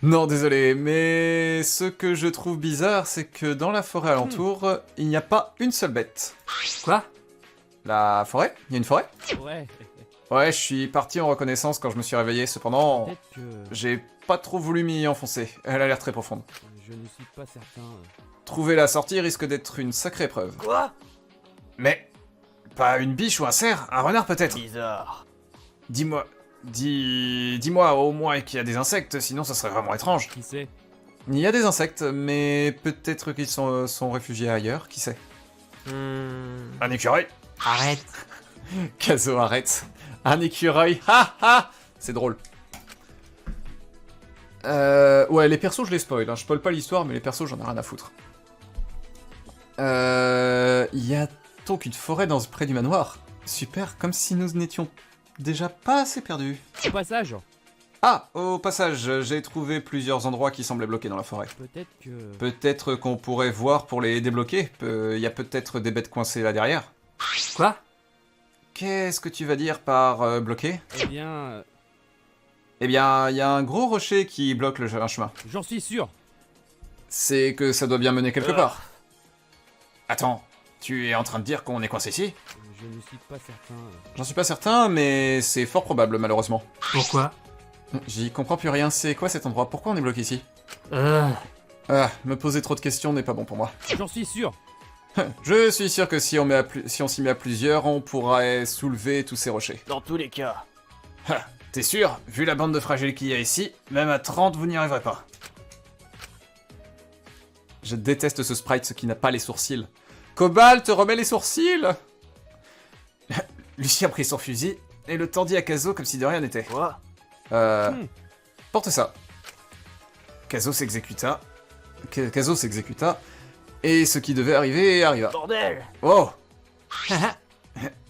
Non, désolé, mais ce que je trouve bizarre, c'est que dans la forêt alentour, il n'y a pas une seule bête. Quoi? La forêt? Il y a une forêt? Ouais. Ouais, je suis parti en reconnaissance quand je me suis réveillé, cependant, Peut-être que... j'ai pas trop voulu m'y enfoncer. Elle a l'air très profonde. Je ne suis pas certain... Trouver la sortie risque d'être une sacrée épreuve. Quoi? Mais, pas une biche ou un cerf, un renard peut-être. Bizarre. Dis-moi au moins qu'il y a des insectes, sinon ça serait vraiment étrange. Qui sait? Il y a des insectes, mais peut-être qu'ils sont réfugiés ailleurs, qui sait. Un écureuil? Arrête. Kazo, arrête. Un écureuil, ha ha. C'est drôle. Ouais, les persos, je les spoil. Hein. Je spoil pas l'histoire, mais les persos, j'en ai rien à foutre. Il y a Donc une forêt près du manoir. Super, comme si nous n'étions déjà pas assez perdus. Au passage, Ah, au passage, j'ai trouvé plusieurs endroits qui semblaient bloqués dans la forêt. peut-être que... Peut-être qu'on pourrait voir pour les débloquer. Il y a peut-être des bêtes coincées là derrière. Quoi? Qu'est-ce que tu vas dire par bloqué? Eh bien, Eh bien, il y a un gros rocher qui bloque un chemin. j'en suis sûr. C'est que ça doit bien mener quelque part. Attends, tu es en train de dire qu'on est coincé ici? Je ne suis pas certain. J'en suis pas certain, mais c'est fort probable, malheureusement. Pourquoi? J'y comprends plus rien, c'est quoi cet endroit? Pourquoi on est bloqué ici? Euh... Ah, me poser trop de questions n'est pas bon pour moi. J'en suis sûr. Je suis sûr que si on s'y met à plusieurs, on pourrait soulever tous ces rochers. Dans tous les cas. T'es sûr? Vu la bande de fragiles qu'il y a ici, même à 30, vous n'y arriverez pas. Je déteste ce sprite qui n'a pas les sourcils. Cobalt, remets les sourcils! Lucien prit son fusil et le tendit à Kazo comme si de rien n'était. Quoi? Porte ça. Kazo s'exécuta. Kazo s'exécuta. Et ce qui devait arriver arriva. Bordel! Oh!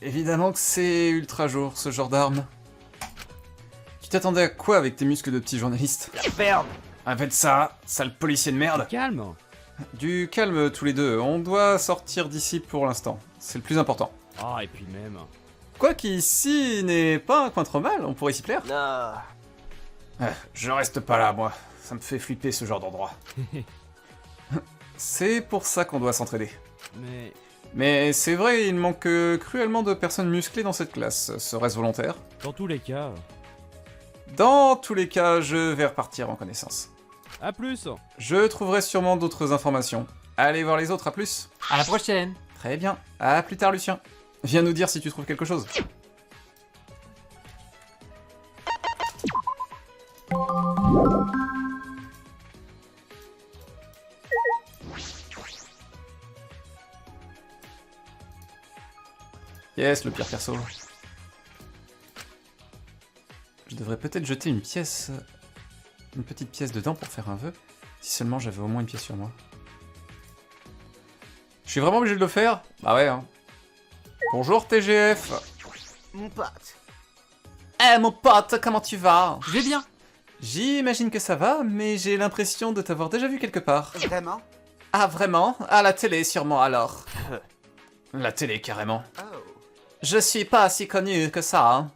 Évidemment que c'est ultra jour, ce genre d'arme. Tu t'attendais à quoi avec tes muscles de petit journaliste? La ferme! Arrête ça, sale policier de merde! Calme. Du calme tous les deux, on doit sortir d'ici pour l'instant. C'est le plus important. Ah, et puis même... Quoi qu'ici n'est pas un coin trop mal, on pourrait s'y plaire. Non. Je reste pas là, moi. Ça me fait flipper ce genre d'endroit. C'est pour ça qu'on doit s'entraider. Mais c'est vrai, il manque cruellement de personnes musclées dans cette classe. Serait-ce volontaire? Dans tous les cas... Dans tous les cas, je vais repartir en connaissance. À plus. Je trouverai sûrement d'autres informations. Allez voir les autres, à plus. À la prochaine! Très bien, à plus tard Lucien. Viens nous dire si tu trouves quelque chose. Yes, le pire perso. Je devrais peut-être jeter une pièce... Une petite pièce dedans pour faire un vœu. Si seulement j'avais au moins une pièce sur moi. Je suis vraiment obligé de le faire? Bah ouais, hein. Bonjour TGF. Mon pote. Eh mon pote, comment tu vas? Je vais bien! J'imagine que ça va, mais j'ai l'impression de t'avoir déjà vu quelque part. Vraiment? Ah vraiment? À la télé sûrement alors. La télé carrément. Oh. Je suis pas si connu que ça, hein.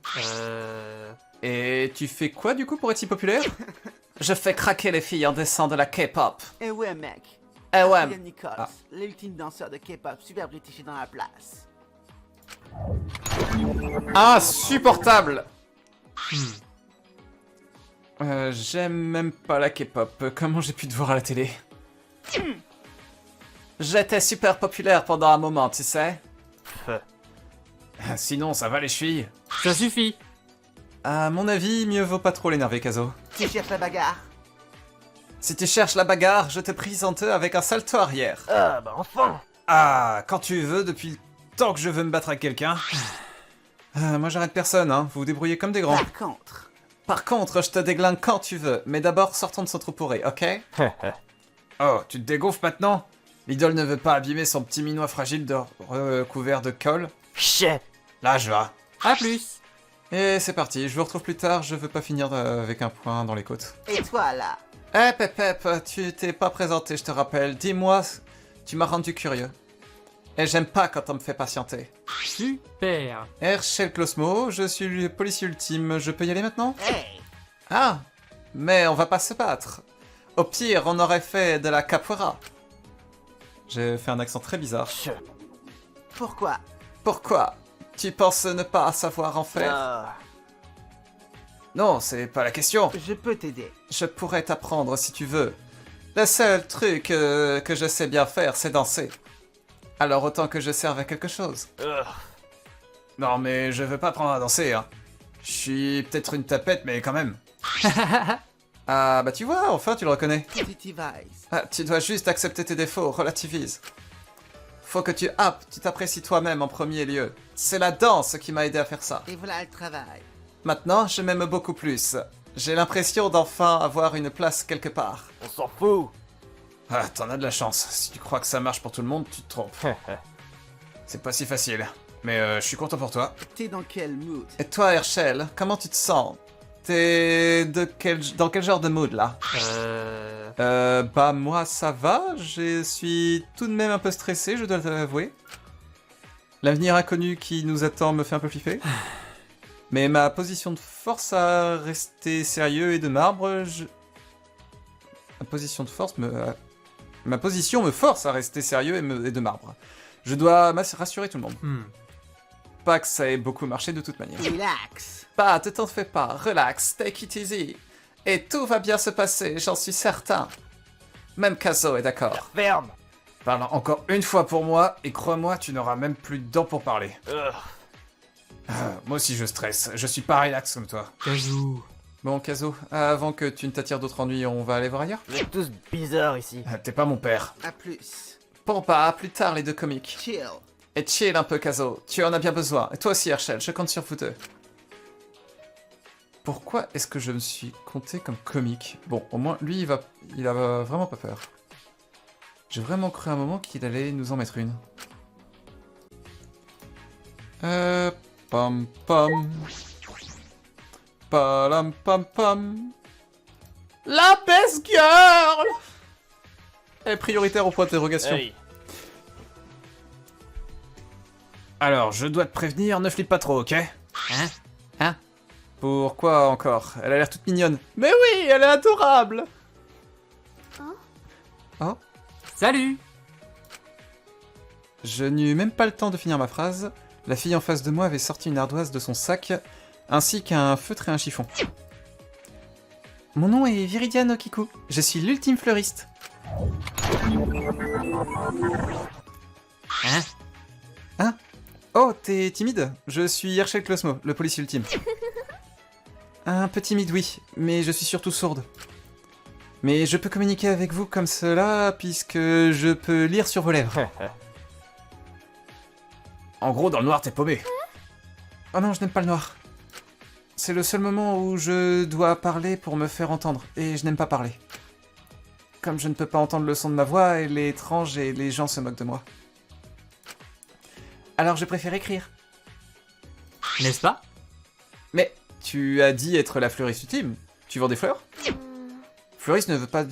Et tu fais quoi du coup pour être si populaire? Je fais craquer les filles en descendant de la K-pop. Eh ouais mec. Eh ouais. Ian Nichols, Ah. l'ultime danseur de K-pop super british est dans la place. Insupportable. J'aime même pas la K-pop. Comment j'ai pu te voir à la télé? J'étais super populaire pendant un moment, tu sais. Sinon, ça va les chevilles? Ça suffit! À mon avis, mieux vaut pas trop l'énerver, Kazo. Tu cherches la bagarre? Si tu cherches la bagarre, je te présente avec un salto arrière. Ah, bah enfin! Ah, quand tu veux, depuis le temps que je veux me battre avec quelqu'un. Moi j'arrête personne, hein. Vous vous débrouillez comme des grands. Par contre, je te déglingue quand tu veux, mais d'abord sortons de son troupeau, ok? Oh, tu te dégonfles maintenant? L'idole ne veut pas abîmer son petit minois fragile recouvert de colle? Chais! Là, je vais. À plus! Et c'est parti, je vous retrouve plus tard, je veux pas finir avec un point dans les côtes. Et toi là? Eh Pep, tu t'es pas présenté, je te rappelle. Dis-moi, tu m'as rendu curieux. Et j'aime pas quand on me fait patienter. Super! Herschel Closmo, je suis le policier ultime, je peux y aller maintenant? Hey! Ah, mais on va pas se battre. Au pire, on aurait fait de la capoeira. J'ai fait un accent très bizarre. Pourquoi? Pourquoi? Tu penses ne pas savoir en faire? Ah. Non, c'est pas la question. Je peux t'aider. Je pourrais t'apprendre si tu veux. Le seul truc que je sais bien faire, c'est danser. Alors autant que je serve à quelque chose. Non mais je veux pas apprendre à danser, hein. Je suis peut-être une tapette, mais quand même. Ah bah tu vois, enfin tu le reconnais. Positivise. Ah, tu dois juste accepter tes défauts, relativise. Faut que tu t'apprécies toi-même en premier lieu. C'est la danse qui m'a aidé à faire ça. Et voilà le travail. Maintenant, je m'aime beaucoup plus. J'ai l'impression d'enfin avoir une place quelque part. On s'en fout! Ah, t'en as de la chance. Si tu crois que ça marche pour tout le monde, tu te trompes. C'est pas si facile. Mais je suis content pour toi. T'es dans quel mood? Et toi, Herschel, comment tu te sens? T'es dans quel genre de mood, là? Bah moi, ça va. Je suis tout de même un peu stressé, je dois t'avouer. L'avenir inconnu qui nous attend me fait un peu flipper. Mais ma position de force à rester sérieux et de marbre, Ma position me force à rester sérieux et de marbre. Je dois rassurer tout le monde. Pas que ça ait beaucoup marché de toute manière. Relax. Bah, t'en fais pas, relax, take it easy. Et tout va bien se passer, j'en suis certain. Même Kazo est d'accord. Ferme. Parle encore une fois pour moi, et crois-moi, tu n'auras même plus de dents pour parler. Moi aussi je stresse, je suis pas relax comme toi. Kazoo. Bon, Kazo, avant que tu ne t'attires d'autres ennuis, on va aller voir ailleurs? Vous êtes tous bizarres ici. T'es pas mon père. À plus. Bon bah, à plus tard les deux comiques. Chill. Et chill un peu, Kazo, tu en as bien besoin. Et toi aussi, Herschel, je compte sur vous deux. Pourquoi est-ce que je me suis compté comme comique? Bon, au moins, lui, il a vraiment pas peur. J'ai vraiment cru un moment qu'il allait nous en mettre une. Pam pam. Palam pam pam. La best girl! Elle est prioritaire au point d'interrogation. Hey. Alors, je dois te prévenir, ne flippe pas trop, ok? Hein? Pourquoi encore? Elle a l'air toute mignonne. Mais oui, elle est adorable! Oh? Salut! Je n'eus même pas le temps de finir ma phrase. La fille en face de moi avait sorti une ardoise de son sac, ainsi qu'un feutre et un chiffon. Mon nom est Viridian Okiku. Je suis l'ultime fleuriste. Hein? Oh, t'es timide? Je suis Herschel Closmo, le policier ultime. Un peu timide, oui, mais je suis surtout sourde. Mais je peux communiquer avec vous comme cela, puisque je peux lire sur vos lèvres. En gros, dans le noir, t'es paumé. Oh non, je n'aime pas le noir. C'est le seul moment où je dois parler pour me faire entendre, et je n'aime pas parler. Comme je ne peux pas entendre le son de ma voix, elle est étrange et les gens se moquent de moi. Alors je préfère écrire. N'est-ce pas? Mais tu as dit être la fleuriste ultime. Tu vends des fleurs? Fleuriste ne veut pas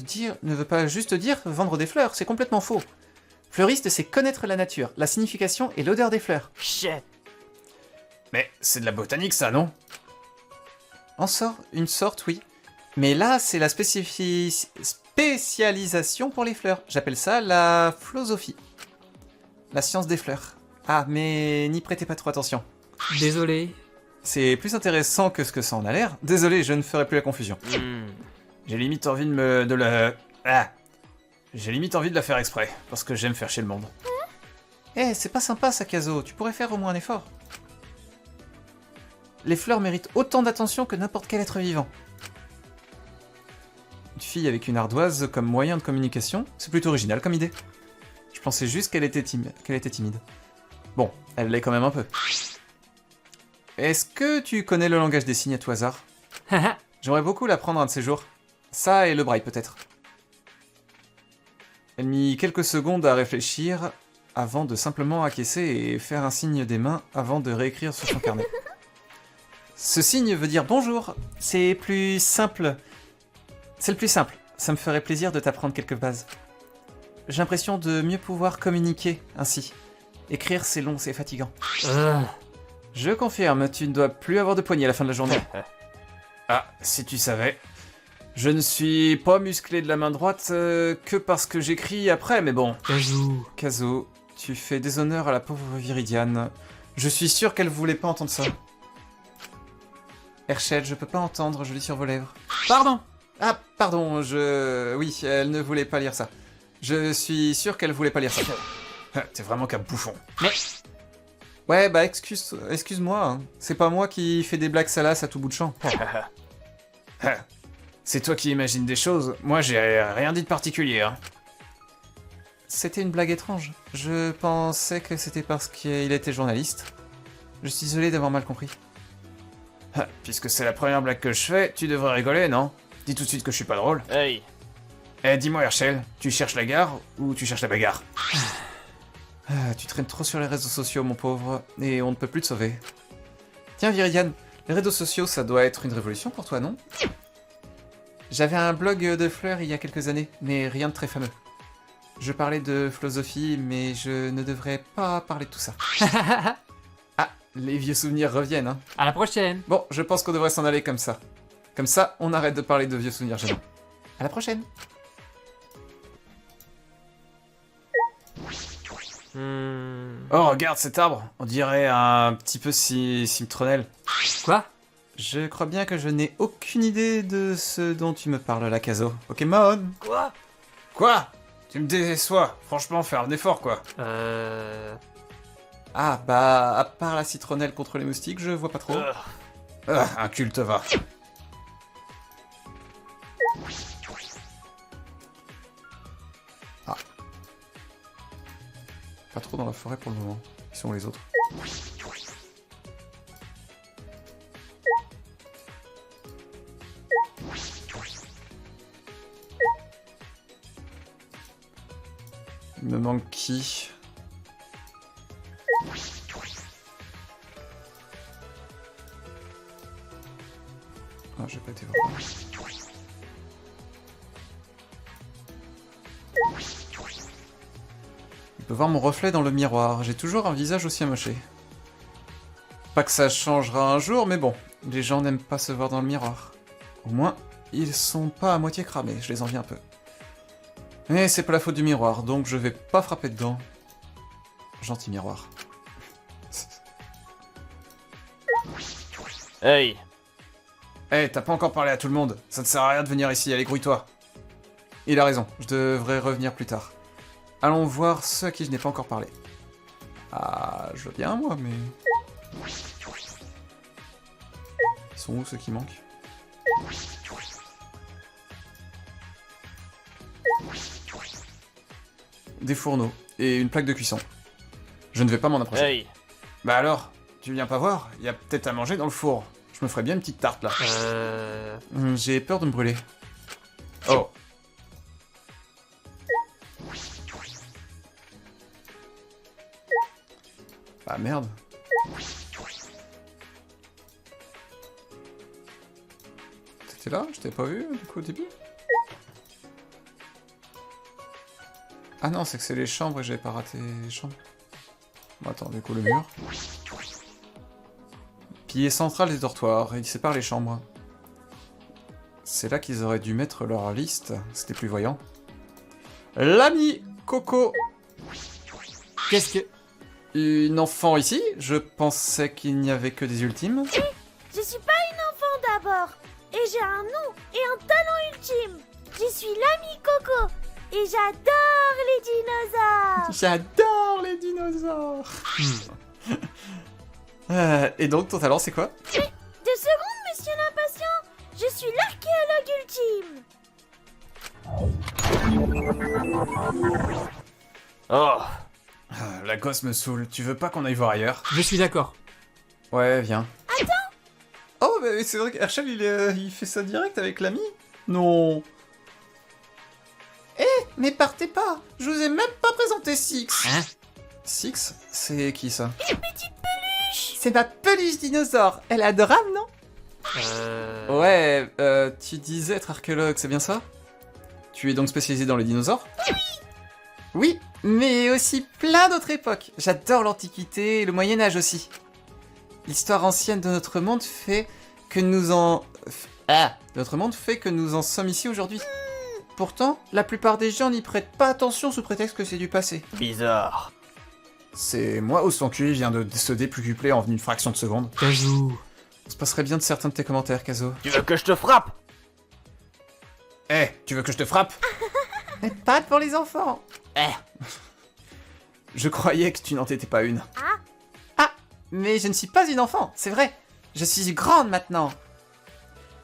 juste dire vendre des fleurs, c'est complètement faux. Fleuriste, c'est connaître la nature, la signification et l'odeur des fleurs. Shit. Mais c'est de la botanique ça, non? Une sorte, oui. Mais là, c'est la spécialisation pour les fleurs. J'appelle ça la philosophie. La science des fleurs. Ah, mais n'y prêtez pas trop attention. Désolé. C'est plus intéressant que ce que ça en a l'air. Désolé, je ne ferai plus la confusion. J'ai limite envie J'ai limite envie de la faire exprès, parce que j'aime faire chier le monde. Eh, c'est pas sympa ça, Kazo. Tu pourrais faire au moins un effort. Les fleurs méritent autant d'attention que n'importe quel être vivant. Une fille avec une ardoise comme moyen de communication, c'est plutôt original comme idée. Je pensais juste qu'elle était timide. Bon, elle l'est quand même un peu. Est-ce que tu connais le langage des signes à tout hasard? J'aimerais beaucoup l'apprendre un de ces jours. Ça et le braille peut-être. Elle mit quelques secondes à réfléchir avant de simplement acquiescer et faire un signe des mains avant de réécrire sur son carnet. Ce signe veut dire bonjour. C'est le plus simple. Ça me ferait plaisir de t'apprendre quelques bases. J'ai l'impression de mieux pouvoir communiquer ainsi. Écrire, c'est long, c'est fatigant. Je confirme, tu ne dois plus avoir de poignée à la fin de la journée. Ah, si tu savais. Je ne suis pas musclé de la main droite que parce que j'écris après, mais bon. Kazo, tu fais déshonneur à la pauvre Viridian. Je suis sûr qu'elle voulait pas entendre ça. Herschel, je peux pas entendre, je lis sur vos lèvres. Pardon. Ah, pardon, Oui, elle ne voulait pas lire ça. Je suis sûr qu'elle voulait pas lire ça. T'es vraiment qu'un bouffon. Mais... Ouais, bah excuse-moi, hein. C'est pas moi qui fais des blagues salaces à tout bout de champ. C'est toi qui imagines des choses, moi j'ai rien dit de particulier. Hein. C'était une blague étrange. Je pensais que c'était parce qu'il était journaliste. Je suis désolé d'avoir mal compris. Puisque c'est la première blague que je fais, tu devrais rigoler, non? Dis tout de suite que je suis pas drôle. Hey. Eh, dis-moi Herschel, tu cherches la gare ou tu cherches la bagarre? Ah, tu traînes trop sur les réseaux sociaux, mon pauvre, et on ne peut plus te sauver. Tiens, Viridiane, les réseaux sociaux, ça doit être une révolution pour toi, non? J'avais un blog de fleurs il y a quelques années, mais rien de très fameux. Je parlais de philosophie, mais je ne devrais pas parler de tout ça. Ah, les vieux souvenirs reviennent, hein. À la prochaine. Bon, je pense qu'on devrait s'en aller comme ça. Comme ça, on arrête de parler de vieux souvenirs gênants. À la prochaine. Oh, regarde cet arbre. On dirait un petit peu citronnelle. Quoi? Je crois bien que je n'ai aucune idée de ce dont tu me parles là, Kazo. Pokémon. Quoi? Quoi? Tu me déçois. Franchement, fais un effort, quoi. Ah, bah, à part la citronnelle contre les moustiques, je vois pas trop. Ah, un culte va. Ah. Pas trop dans la forêt pour le moment. Qui sont les autres? Il me manque qui? Ah, j'ai pas été voir. Il peut voir mon reflet dans le miroir. J'ai toujours un visage aussi amoché. Pas que ça changera un jour, mais bon. Les gens n'aiment pas se voir dans le miroir. Au moins, ils sont pas à moitié cramés. Je les envie un peu. Mais c'est pas la faute du miroir, donc je vais pas frapper dedans. Gentil miroir. Hey. Hey, t'as pas encore parlé à tout le monde. Ça ne sert à rien de venir ici, allez, grouille-toi. Il a raison, je devrais revenir plus tard. Allons voir ceux à qui je n'ai pas encore parlé. Ah, je veux bien, moi, mais... Ils sont où, ceux qui manquent? Des fourneaux et une plaque de cuisson. Je ne vais pas m'en approcher. Hey. Bah alors, tu viens pas voir? Il y a peut-être à manger dans le four. Je me ferais bien une petite tarte, là. J'ai peur de me brûler. Oh. Ah merde. T'étais là? Je t'avais pas vu, du coup, au début? Ah non, c'est que c'est les chambres et j'avais pas raté les chambres. Bon, attends, du coup, le mur. Pilier central des dortoirs, et il sépare les chambres. C'est là qu'ils auraient dû mettre leur liste, c'était plus voyant. L'ami Coco. Qu'est-ce que... Une enfant ici? Je pensais qu'il n'y avait que des ultimes. Je suis pas une enfant d'abord, et j'ai un nom et un talent ultime. Je suis l'ami Coco, et j'adore les dinosaures. J'adore les dinosaures. Et donc, ton talent, c'est quoi? 2 secondes, monsieur l'impatient. Je suis l'archéologue ultime. Oh. La gosse me saoule. Tu veux pas qu'on aille voir ailleurs? Je suis d'accord. Ouais, viens. Attends. Oh, bah c'est vrai qu'Herschel, il fait ça direct avec l'ami? Non. Mais partez pas. Je vous ai même pas présenté Six. Hein? Six? C'est qui ça? Une petite peluche. C'est ma peluche dinosaure. Elle est adorable, non? Ouais, tu disais être archéologue, c'est bien ça? Tu es donc spécialisé dans les dinosaures? Oui, mais aussi plein d'autres époques. J'adore l'Antiquité et le Moyen-Âge aussi. L'histoire ancienne de notre monde fait que nous en... Notre monde fait que nous en sommes ici aujourd'hui. Pourtant, la plupart des gens n'y prêtent pas attention sous prétexte que c'est du passé. Bizarre. C'est moi où son QI vient de se déplupler en une fraction de seconde. Kazoo. On se passerait bien de certains de tes commentaires, Kazo. Tu veux que je te frappe? Tu veux que je te frappe? Mais pas pour les enfants. Je croyais que tu n'en étais pas une. Ah, mais je ne suis pas une enfant, c'est vrai. Je suis grande maintenant.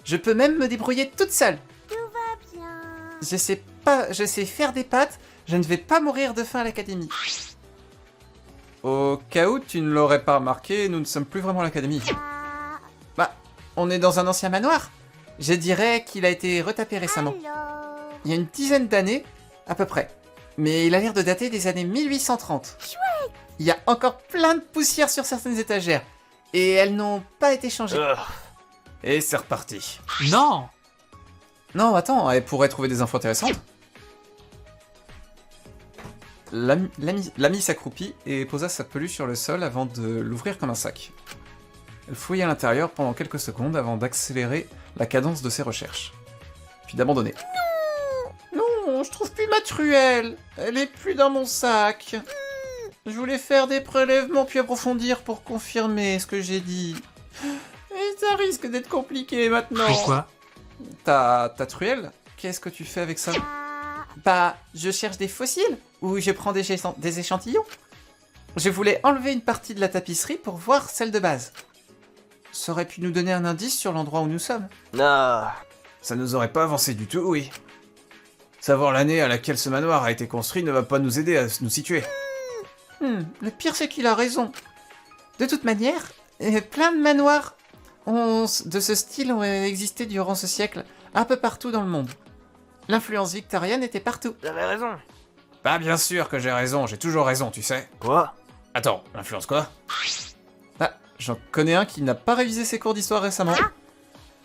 Je peux même me débrouiller toute seule. Tout va bien. Je sais faire des pâtes, je ne vais pas mourir de faim à l'académie. Au cas où tu ne l'aurais pas remarqué, nous ne sommes plus vraiment à l'académie. Bah, on est dans un ancien manoir. Je dirais qu'il a été retapé récemment. Il y a une dizaine d'années, à peu près. Mais il a l'air de dater des années 1830. Chouette. Il y a encore plein de poussière sur certaines étagères. Et elles n'ont pas été changées. Et c'est reparti. Non! Non, attends, elle pourrait trouver des infos intéressantes. L'ami s'accroupit et posa sa peluche sur le sol avant de l'ouvrir comme un sac. Elle fouilla à l'intérieur pendant quelques secondes avant d'accélérer la cadence de ses recherches. Puis d'abandonner. Non, je trouve plus ma truelle. Elle est plus dans mon sac. Je voulais faire des prélèvements puis approfondir pour confirmer ce que j'ai dit. Et ça risque d'être compliqué maintenant. Pourquoi? Ta truelle? Qu'est-ce que tu fais avec ça? Bah, je cherche des fossiles, ou je prends des échantillons. Je voulais enlever une partie de la tapisserie pour voir celle de base. Ça aurait pu nous donner un indice sur l'endroit où nous sommes. Non. Ça nous aurait pas avancé du tout, oui. Savoir l'année à laquelle ce manoir a été construit ne va pas nous aider à nous situer. Le pire c'est qu'il a raison. De toute manière, plein de manoirs de ce style ont existé durant ce siècle, un peu partout dans le monde. L'influence victorienne était partout. J'avais raison. Bah bien sûr que j'ai raison, j'ai toujours raison, tu sais. Quoi? Attends, l'influence quoi? Ah, j'en connais un qui n'a pas révisé ses cours d'histoire récemment.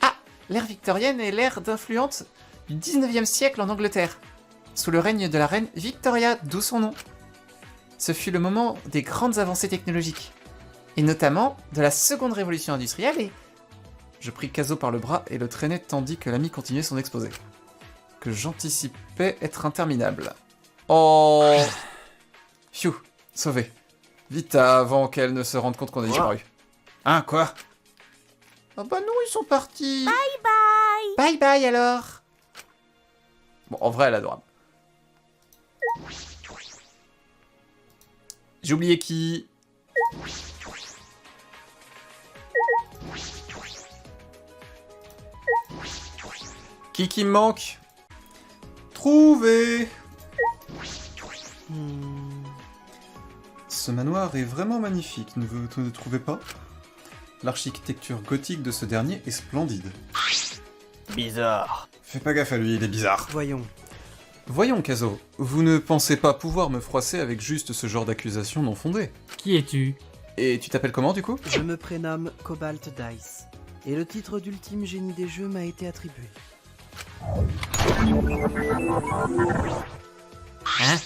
Ah, l'ère victorienne est l'ère d'influence du 19e siècle en Angleterre, sous le règne de la reine Victoria, d'où son nom. Ce fut le moment des grandes avancées technologiques, et notamment de la seconde révolution industrielle et... Je pris Kazo par le bras et le traînai tandis que l'ami continuait son exposé. Que j'anticipais être interminable. Oh. Phew, sauvé. Vite avant qu'elle ne se rende compte qu'on a disparu. Hein, quoi? Oh bah non, ils sont partis. Bye bye. Bye bye alors. Bon, en vrai, elle est adorable. J'ai oublié qui. Qui me manque? Trouvé. Ce manoir est vraiment magnifique, ne vous trouvez pas? L'architecture gothique de ce dernier est splendide. Bizarre. Fais pas gaffe à lui, il est bizarre. Voyons, Kazo, vous ne pensez pas pouvoir me froisser avec juste ce genre d'accusation non fondée? Qui es-tu? Et tu t'appelles comment du coup? je me prénomme Cobalt Dice, et le titre d'ultime génie des jeux m'a été attribué. Hein?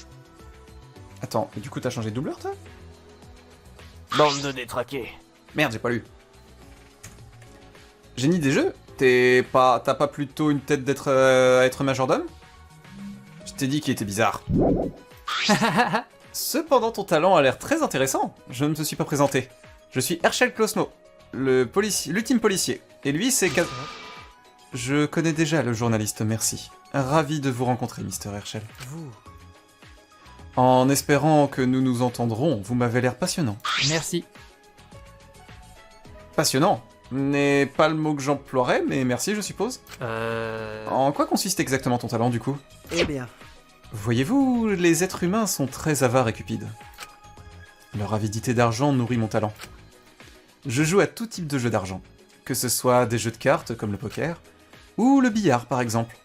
Attends, et du coup t'as changé de doubleur toi? Bande de détraqués. Merde, j'ai pas lu. Génie des jeux? T'as pas plutôt une tête d'être être majordome? Je t'ai dit qu'il était bizarre. Cependant, ton talent a l'air très intéressant. Je ne me suis pas présenté. Je suis Herschel Klosmo, l'ultime policier. Et lui, c'est... Je connais déjà le journaliste, merci. Ravi de vous rencontrer, Mr. Herschel. Vous, En espérant que nous nous entendrons, vous m'avez l'air passionnant. Merci. Passionnant n'est pas le mot que j'emploierais, mais merci, je suppose. En quoi consiste exactement ton talent, du coup? eh bien, Voyez-vous, les êtres humains sont très avares et cupides. Leur avidité d'argent nourrit mon talent. Je joue à tout type de jeux d'argent, que ce soit des jeux de cartes comme le poker, ou le billard par exemple.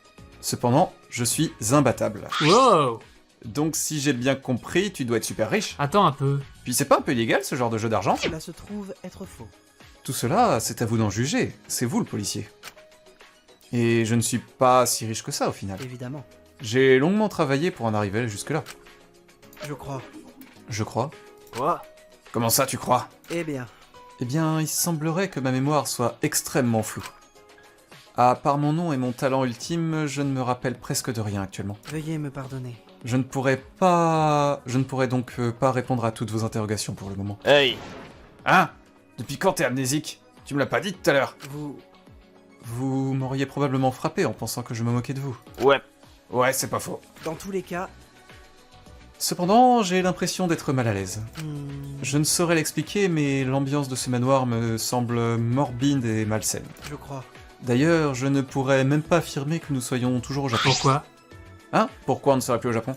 Cependant, je suis imbattable. Wow! Donc si j'ai bien compris, tu dois être super riche. Attends un peu. Puis c'est pas un peu illégal ce genre de jeu d'argent? cela se trouve être faux. Tout cela, c'est à vous d'en juger, c'est vous le policier. Et je ne suis pas si riche que ça au final. Évidemment, J'ai longuement travaillé pour en arriver jusque-là. je crois. Je crois. Quoi? Comment ça, tu crois? Eh bien, Eh bien, il semblerait que ma mémoire soit extrêmement floue. À part mon nom et mon talent ultime, je ne me rappelle presque de rien actuellement. veuillez me pardonner. Je ne pourrais donc pas répondre à toutes vos interrogations pour le moment. Hey! Hein? Depuis quand t'es amnésique? Tu me l'as pas dit tout à l'heure. Vous, Vous m'auriez probablement frappé en pensant que je me moquais de vous. Ouais. Ouais, c'est pas faux. dans tous les cas, Cependant, j'ai l'impression d'être mal à l'aise. hmm, Je ne saurais l'expliquer, mais l'ambiance de ce manoir me semble morbide et malsaine. je crois. D'ailleurs, je ne pourrais même pas affirmer que nous soyons toujours au Japon. Pourquoi? Hein? Pourquoi on ne serait plus au Japon?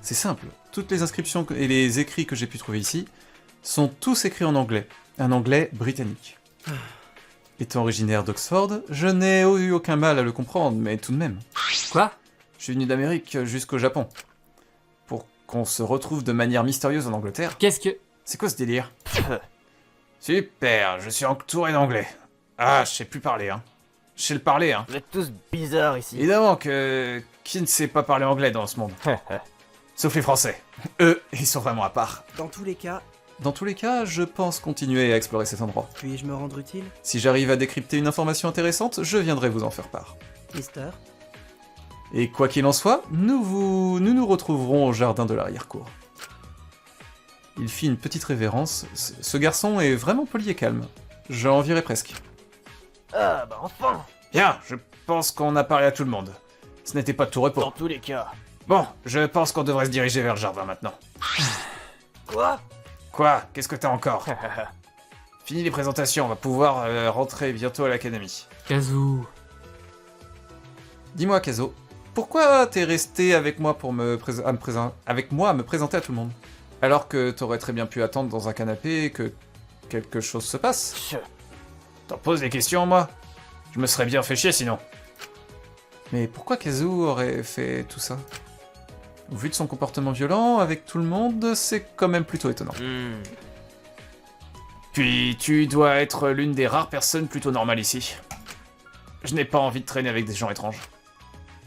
C'est simple. Toutes les inscriptions et les écrits que j'ai pu trouver ici sont tous écrits en anglais. Un anglais britannique. Étant originaire d'Oxford, je n'ai eu aucun mal à le comprendre, mais tout de même. Quoi? Je suis venu d'Amérique jusqu'au Japon. Pour qu'on se retrouve de manière mystérieuse en Angleterre. Qu'est-ce que... C'est quoi ce délire? Super, je suis entouré d'anglais. Ah, je sais plus parler, hein. Je sais le parler, hein. Vous êtes tous bizarres ici. Évidemment que... Qui ne sait pas parler anglais dans ce monde? Sauf les Français. Eux, ils sont vraiment à part. Dans tous les cas, Je pense continuer à explorer cet endroit. puis-je me rendre utile, Si j'arrive à décrypter une information intéressante, je viendrai vous en faire part. Mister? Et quoi qu'il en soit, nous nous retrouverons au jardin de l'arrière-cour. Il fit une petite révérence. Ce garçon est vraiment poli et calme. J'en virais presque. Ah bah enfin. Bien, je pense qu'on a parlé à tout le monde. Ce n'était pas de tout repos. Dans tous les cas. Bon, je pense qu'on devrait se diriger vers le jardin maintenant. Quoi? Quoi? Qu'est-ce que t'as encore? Fini les présentations, on va pouvoir rentrer bientôt à l'académie. Kazoo... Dis-moi, Kazo, pourquoi t'es resté avec moi pour me présenter à tout le monde? Alors que t'aurais très bien pu attendre dans un canapé et que quelque chose se passe. T'en poses des questions, moi? Je me serais bien fait chier sinon. Mais pourquoi Kazu aurait fait tout ça? Au vu de son comportement violent avec tout le monde, c'est quand même plutôt étonnant. Puis tu dois être l'une des rares personnes plutôt normales ici. Je n'ai pas envie de traîner avec des gens étranges.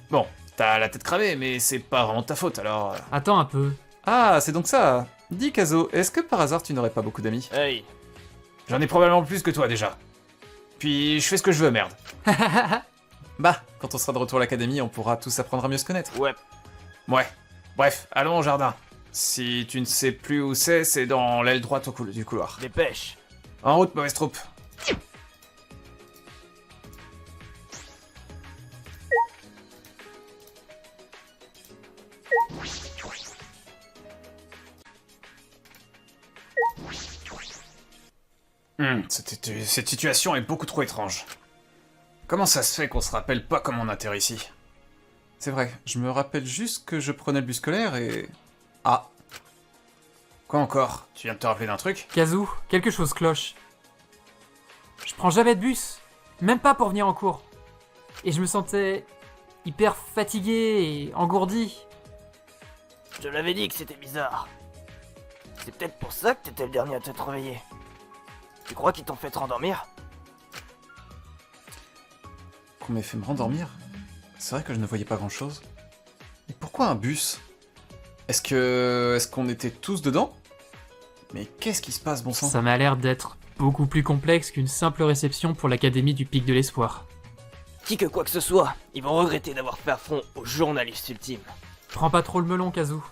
Bon, t'as la tête cramée, mais c'est pas vraiment ta faute, alors... Attends un peu. Ah, c'est donc ça. Dis, Kazo, est-ce que par hasard tu n'aurais pas beaucoup d'amis? Hey. J'en ai probablement plus que toi, déjà. Puis je fais ce que je veux, merde. Bah, quand on sera de retour à l'académie, on pourra tous apprendre à mieux se connaître. Ouais. Ouais. Bref, allons au jardin. Si tu ne sais plus où c'est dans l'aile droite du couloir. Dépêche. En route, mauvaise troupe. Cette situation est beaucoup trop étrange. Comment ça se fait qu'on se rappelle pas comment on atterrit ici? C'est vrai, je me rappelle juste que je prenais le bus scolaire et... Ah. Quoi encore? Tu viens de te rappeler d'un truc? Kazoo, quelque chose cloche. Je prends jamais de bus, même pas pour venir en cours. Et je me sentais hyper fatigué et engourdi. Je l'avais dit que c'était bizarre. C'est peut-être pour ça que t'étais le dernier à t'être réveillé. Tu crois qu'ils t'ont fait te rendormir? Qu'on m'ait fait me rendormir? C'est vrai que je ne voyais pas grand-chose. Mais pourquoi un bus? Est-ce qu'on était tous dedans? Mais qu'est-ce qui se passe, bon sang? Ça m'a l'air d'être beaucoup plus complexe qu'une simple réception pour l'Académie du Pic de l'Espoir. Qui que quoi que ce soit, ils vont regretter d'avoir fait affront aux journalistes ultimes. Prends pas trop le melon, Kazoo.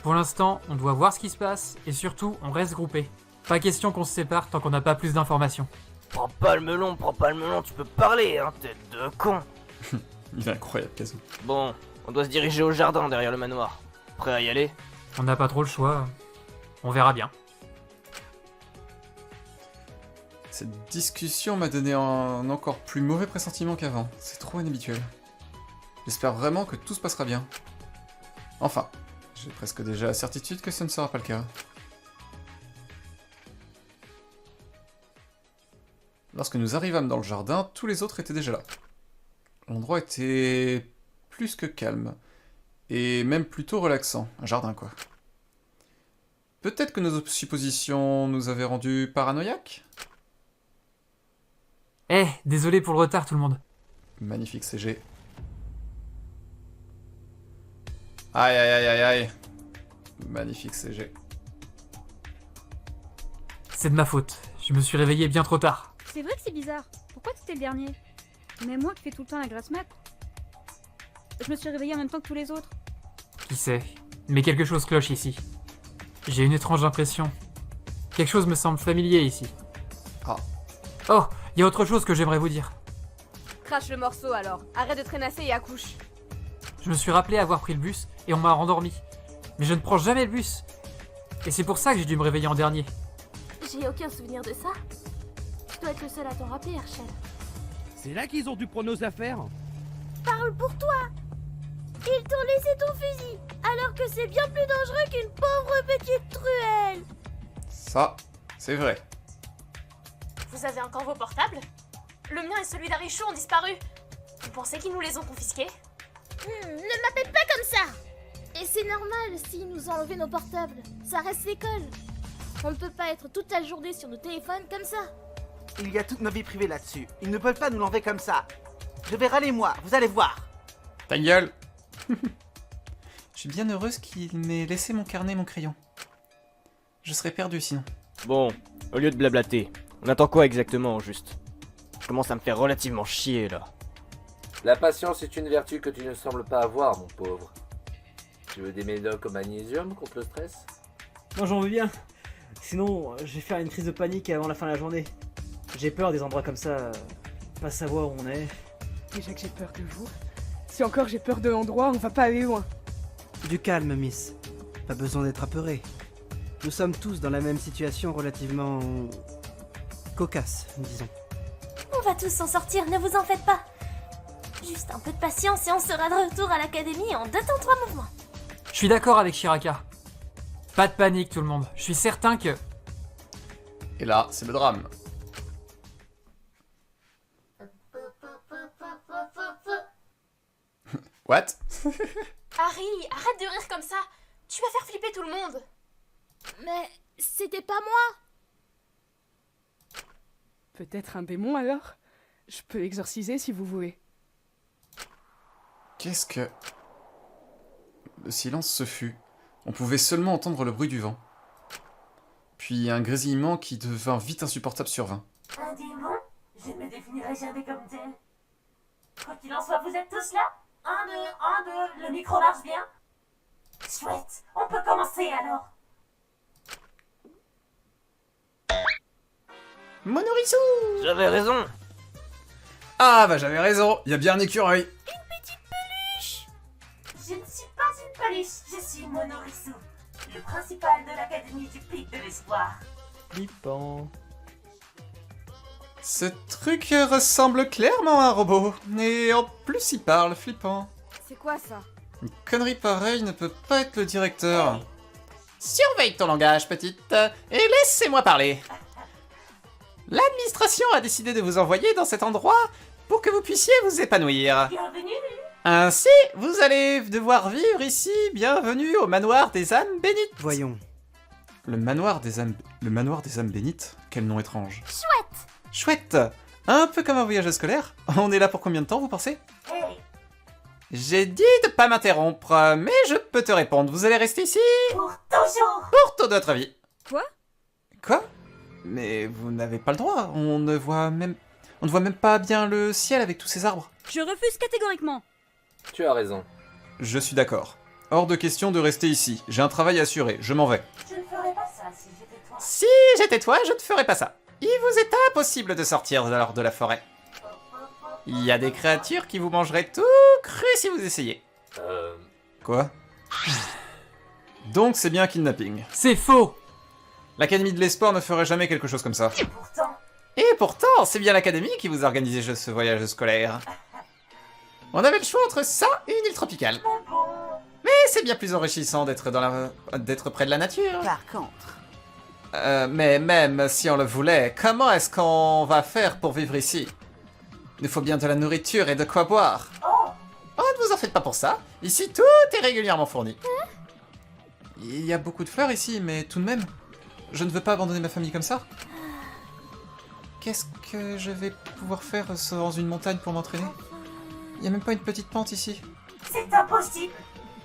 Pour l'instant, on doit voir ce qui se passe, et surtout, on reste groupés. Pas question qu'on se sépare tant qu'on n'a pas plus d'informations. Prends pas le melon, tu peux parler, hein, tête de con. Il est incroyable, Kazoo. Bon, on doit se diriger au jardin derrière le manoir. Prêt à y aller? On n'a pas trop le choix. On verra bien. Cette discussion m'a donné un encore plus mauvais pressentiment qu'avant. C'est trop inhabituel. J'espère vraiment que tout se passera bien. Enfin, j'ai presque déjà la certitude que ce ne sera pas le cas. Lorsque nous arrivâmes dans le jardin, tous les autres étaient déjà là. L'endroit était plus que calme, et même plutôt relaxant. Un jardin, quoi. Peut-être que nos suppositions nous avaient rendus paranoïaques? Eh, désolé pour le retard tout le monde. Magnifique CG. Aïe aïe aïe aïe aïe. Magnifique CG. C'est de ma faute. Je me suis réveillé bien trop tard. C'est vrai que c'est bizarre. Pourquoi t'étais le dernier? Même moi qui fais tout le temps la grasse mat. Je me suis réveillée en même temps que tous les autres. Qui sait? Mais quelque chose cloche ici. J'ai une étrange impression. Quelque chose me semble familier ici. Ah. Oh, il y a autre chose que j'aimerais vous dire. Crache le morceau alors. Arrête de traînasser et accouche. Je me suis rappelé avoir pris le bus et on m'a rendormi. Mais je ne prends jamais le bus. Et c'est pour ça que j'ai dû me réveiller en dernier. J'ai aucun souvenir de ça. Tu dois être le seul à t'en rappeler, Herschel. C'est là qu'ils ont dû prendre nos affaires. Parle pour toi. Ils t'ont laissé ton fusil, alors que c'est bien plus dangereux qu'une pauvre petite truelle. Ça, c'est vrai. Vous avez encore vos portables? Le mien et celui d'Arichou ont disparu. Vous pensez qu'ils nous les ont confisqués? Ne m'appelle pas comme ça. Et c'est normal s'ils nous ont enlevé nos portables. Ça reste l'école. On ne peut pas être toute la journée sur nos téléphones comme ça. Il y a toute ma vie privée là-dessus. Ils ne peuvent pas nous l'enlever comme ça. Je vais râler moi, vous allez voir. Ta gueule. Je suis bien heureuse qu'il m'ait laissé mon carnet et mon crayon. Je serais perdu sinon. Bon, au lieu de blablater, on attend quoi exactement au juste? Je commence à me faire relativement chier là. La patience est une vertu que tu ne sembles pas avoir, mon pauvre. Tu veux des médocs au magnésium contre le stress? Non, j'en veux bien. Sinon, je vais faire une crise de panique avant la fin de la journée. J'ai peur des endroits comme ça, pas savoir où on est. Déjà que j'ai peur de vous. Si encore j'ai peur de l'endroit, on va pas aller loin. Du calme, Miss. Pas besoin d'être apeuré. Nous sommes tous dans la même situation relativement... cocasse, disons. On va tous s'en sortir, ne vous en faites pas. Juste un peu de patience et on sera de retour à l'académie en 2 temps 3 mouvements. Je suis d'accord avec Shiraka. Pas de panique tout le monde. Je suis certain que... Et là, c'est le drame. What? Harry, arrête de rire comme ça. Tu vas faire flipper tout le monde. Mais c'était pas moi. Peut-être un démon alors? Je peux l'exorciser si vous voulez. Qu'est-ce que... Le silence se fut. On pouvait seulement entendre le bruit du vent. Puis un grésillement qui devint vite insupportable survint. Un démon? Je ne me définirai jamais comme tel. Quoi qu'il en soit, vous êtes tous là? 1, 2, 1, 2, le micro marche bien? Chouette, on peut commencer alors. Monorissou! J'avais raison! Ah bah j'avais raison, il y a bien un écureuil. Une petite peluche! Je ne suis pas une peluche, je suis Monorissou, le principal de l'académie du Pic de l'Espoir. Flippant. Ce truc ressemble clairement à un robot. Et en plus il parle, flippant. C'est quoi ça? Une connerie pareille ne peut pas être le directeur. Surveille ton langage, petite, et laissez-moi parler. L'administration a décidé de vous envoyer dans cet endroit pour que vous puissiez vous épanouir. Bienvenue! Ainsi, vous allez devoir vivre ici. Bienvenue au manoir des âmes bénites. Voyons. Le manoir des âmes bénites? Quel nom étrange. Chouette! Chouette! Un peu comme un voyage scolaire. On est là pour combien de temps, vous pensez? Hey! J'ai dit de pas m'interrompre, mais je peux te répondre. Vous allez rester ici Pour toujours! pour toute votre vie. Quoi? Quoi? Mais vous n'avez pas le droit. On ne voit même pas bien le ciel avec tous ces arbres. Je refuse catégoriquement. Tu as raison. Je suis d'accord. Hors de question de rester ici. J'ai un travail à assurer. Je m'en vais. Je ne ferais pas ça si j'étais toi. Si j'étais toi, je ne ferais pas ça. Il vous est impossible de sortir hors de la forêt. Il y a des créatures qui vous mangeraient tout cru si vous essayez. Quoi? Donc c'est bien un kidnapping. C'est faux! L'Académie de l'Espoir ne ferait jamais quelque chose comme ça. Et pourtant, c'est bien l'Académie qui vous a organisé ce voyage scolaire. On avait le choix entre ça et une île tropicale. Mais c'est bien plus enrichissant d'être près de la nature. Par contre... Mais même si on le voulait, comment est-ce qu'on va faire pour vivre ici? Il nous faut bien de la nourriture et de quoi boire. Oh, ne vous en faites pas pour ça. Ici, tout est régulièrement fourni. Il y a beaucoup de fleurs ici, mais tout de même, je ne veux pas abandonner ma famille comme ça. Qu'est-ce que je vais pouvoir faire dans une montagne pour m'entraîner? Il n'y a même pas une petite pente ici. C'est impossible!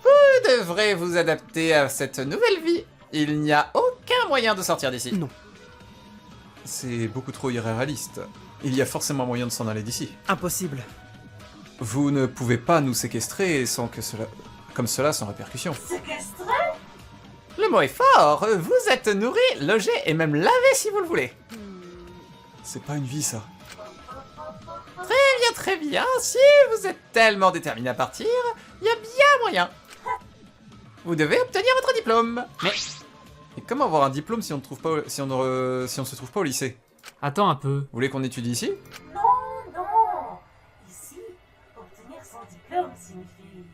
Vous devrez vous adapter à cette nouvelle vie. Il n'y a aucun moyen de sortir d'ici. Non. C'est beaucoup trop irréaliste. Il y a forcément moyen de s'en aller d'ici. Impossible. Vous ne pouvez pas nous séquestrer comme cela sans répercussion. Séquestré? Le mot est fort. Vous êtes nourri, logé et même lavé si vous le voulez. C'est pas une vie, ça. Très bien, très bien. Si vous êtes tellement déterminé à partir, il y a bien moyen. Vous devez obtenir votre diplôme. Mais comment avoir un diplôme si on ne trouve pas, si on ne se trouve pas au lycée? Attends un peu. Vous voulez qu'on étudie ici? Non, non! Ici, obtenir son diplôme signifie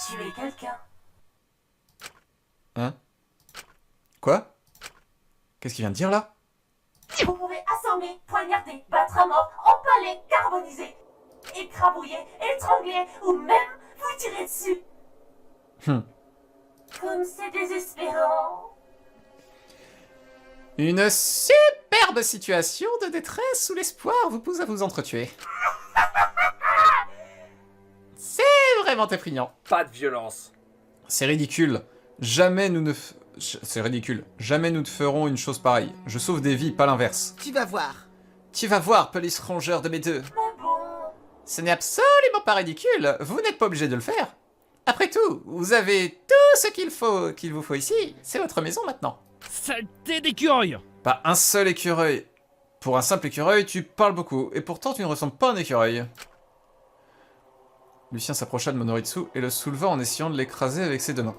tuer quelqu'un. Hein? Quoi? Qu'est-ce qu'il vient de dire là? Vous pouvez assommer, poignarder, battre à mort, empaler, carboniser, écrabouiller, étrangler ou même vous tirer dessus. Comme c'est désespérant. Une superbe situation de détresse où l'espoir vous pousse à vous entretuer. C'est vraiment effrayant. Pas de violence. C'est ridicule. Jamais nous ne... C'est ridicule. Jamais nous ne ferons une chose pareille. Je sauve des vies, pas l'inverse. Tu vas voir. Tu vas voir, police rongeur de mes deux. Ce n'est absolument pas ridicule. Vous n'êtes pas obligé de le faire. Après tout, vous avez tout ce qu'il vous faut ici. C'est votre maison maintenant. Saleté d'écureuil! Pas un seul écureuil. Pour un simple écureuil, tu parles beaucoup. Et pourtant, tu ne ressembles pas à un écureuil. Lucien s'approcha de Monoritsu et le souleva en essayant de l'écraser avec ses deux mains.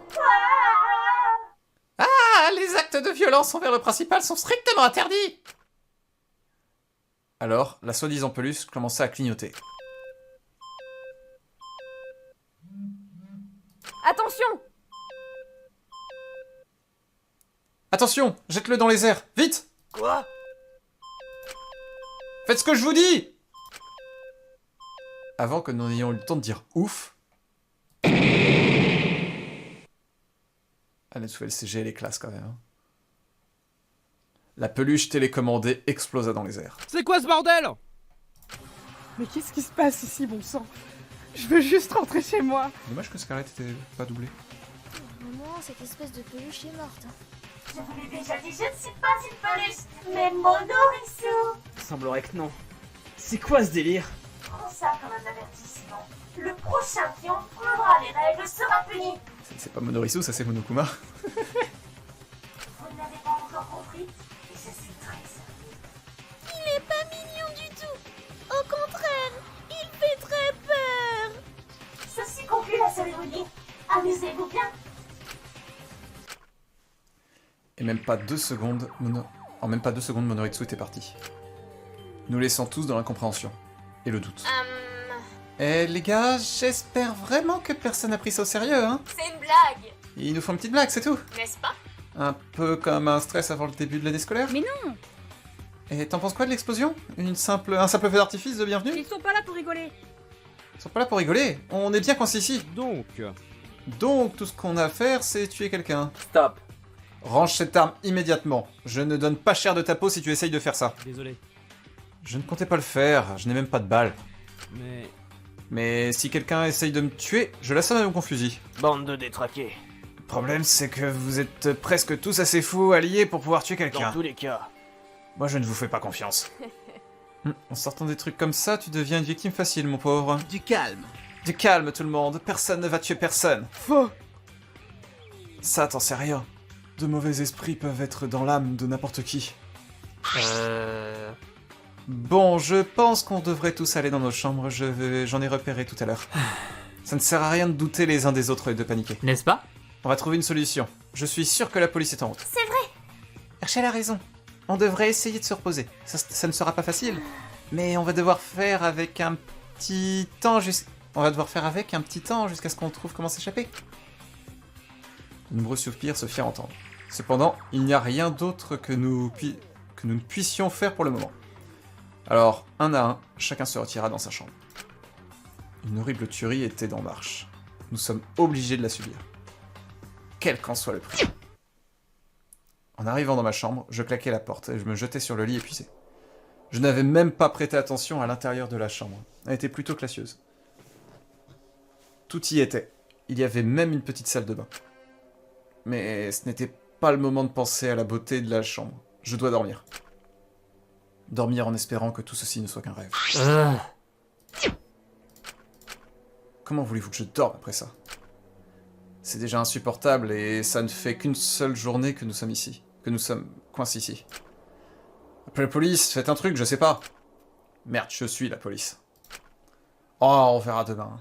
Ah, les actes de violence envers le principal sont strictement interdits! Alors, la soi-disant peluche commença à clignoter. Attention! Attention, jette-le dans les airs, vite! Quoi? Faites ce que je vous dis! Avant que nous n'ayons eu le temps de dire ouf... Ah, Netsuel CG, elle est classe quand même. Hein. La peluche télécommandée explosa dans les airs. C'est quoi ce bordel? Mais qu'est-ce qui se passe ici, bon sang? Je veux juste rentrer chez moi. Dommage que Scarlett était pas doublée. Maman, cette espèce de peluche est morte. Je vous l'ai déjà dit, je ne suis pas une peluche, mais Monoritsu. Il semblerait que non. C'est quoi ce délire? Prends ça comme un avertissement. Le prochain qui enfreindra les règles sera puni. C'est pas Monoritsu, ça c'est Monokuma. Vous ne l'avez pas encore compris, et je suis très sérieux. Il est pas mignon du tout. Au contraire, il fait très peur. Ceci conclut la cérémonie. Amusez-vous bien. Et même pas 2 secondes, en même pas 2 secondes, Monoritsu était parti. Nous laissant tous dans l'incompréhension. Et le doute. Eh les gars, j'espère vraiment que personne n'a pris ça au sérieux, hein? C'est une blague, Il nous faut une petite blague, c'est tout. n'est-ce pas? Un peu comme un stress avant le début de l'année scolaire. Mais non! Et t'en penses quoi de l'explosion? Un simple feu d'artifice de bienvenue? Ils sont pas là pour rigoler. Ils sont pas là pour rigoler, on est bien coincés ici. Donc, tout ce qu'on a à faire, c'est tuer quelqu'un. Stop. Range cette arme immédiatement. Je ne donne pas cher de ta peau si tu essayes de faire ça. Désolé. Je ne comptais pas le faire, je n'ai même pas de balles. Mais si quelqu'un essaye de me tuer, je l'assomme avec mon fusil. Bande de détraqués. Le problème, c'est que vous êtes presque tous assez fous alliés pour pouvoir tuer quelqu'un. Dans tous les cas. Moi, je ne vous fais pas confiance. En sortant des trucs comme ça, tu deviens une victime facile, mon pauvre. Du calme. Du calme, tout le monde. Personne ne va tuer personne. Faux. Ça, t'en sais rien. De mauvais esprits peuvent être dans l'âme de n'importe qui. Bon, je pense qu'on devrait tous aller dans nos chambres. J'en ai repéré tout à l'heure. Ça ne sert à rien de douter les uns des autres et de paniquer. N'est-ce pas? On va trouver une solution. Je suis sûr que la police est en route. C'est vrai. Rachel a raison. On devrait essayer de se reposer. Ça ne sera pas facile. Mais on va devoir faire avec un petit temps jusqu'à ce qu'on trouve comment s'échapper. De nombreux soupirs se firent entendre. Cependant, il n'y a rien d'autre que nous ne puissions faire pour le moment. Alors, un à un, chacun se retira dans sa chambre. Une horrible tuerie était en marche. Nous sommes obligés de la subir. Quel qu'en soit le prix. En arrivant dans ma chambre, je claquai la porte et je me jetai sur le lit épuisé. Je n'avais même pas prêté attention à l'intérieur de la chambre. Elle était plutôt classieuse. Tout y était. Il y avait même une petite salle de bain. Mais ce n'était pas le moment de penser à la beauté de la chambre. Je dois dormir. Dormir en espérant que tout ceci ne soit qu'un rêve. Comment voulez-vous que je dorme après ça? C'est déjà insupportable et ça ne fait qu'une seule journée que nous sommes ici. Que nous sommes coincés ici. Appelez la police, faites un truc, je sais pas. Merde, je suis la police. Oh, on verra demain.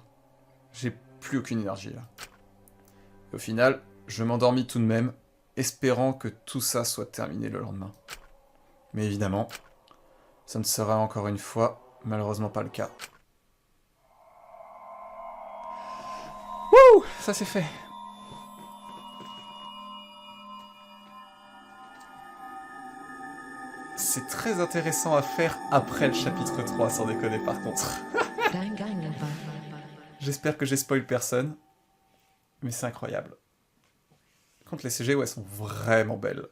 J'ai plus aucune énergie là. Et au final, je m'endormis tout de même, espérant que tout ça soit terminé le lendemain. Mais évidemment, ça ne sera encore une fois malheureusement pas le cas. Wouh, ça c'est fait. C'est très intéressant à faire après le chapitre 3, sans déconner par contre. J'espère que j'ai spoil personne. Mais c'est incroyable. Contre les CG, ouais, elles sont vraiment belles.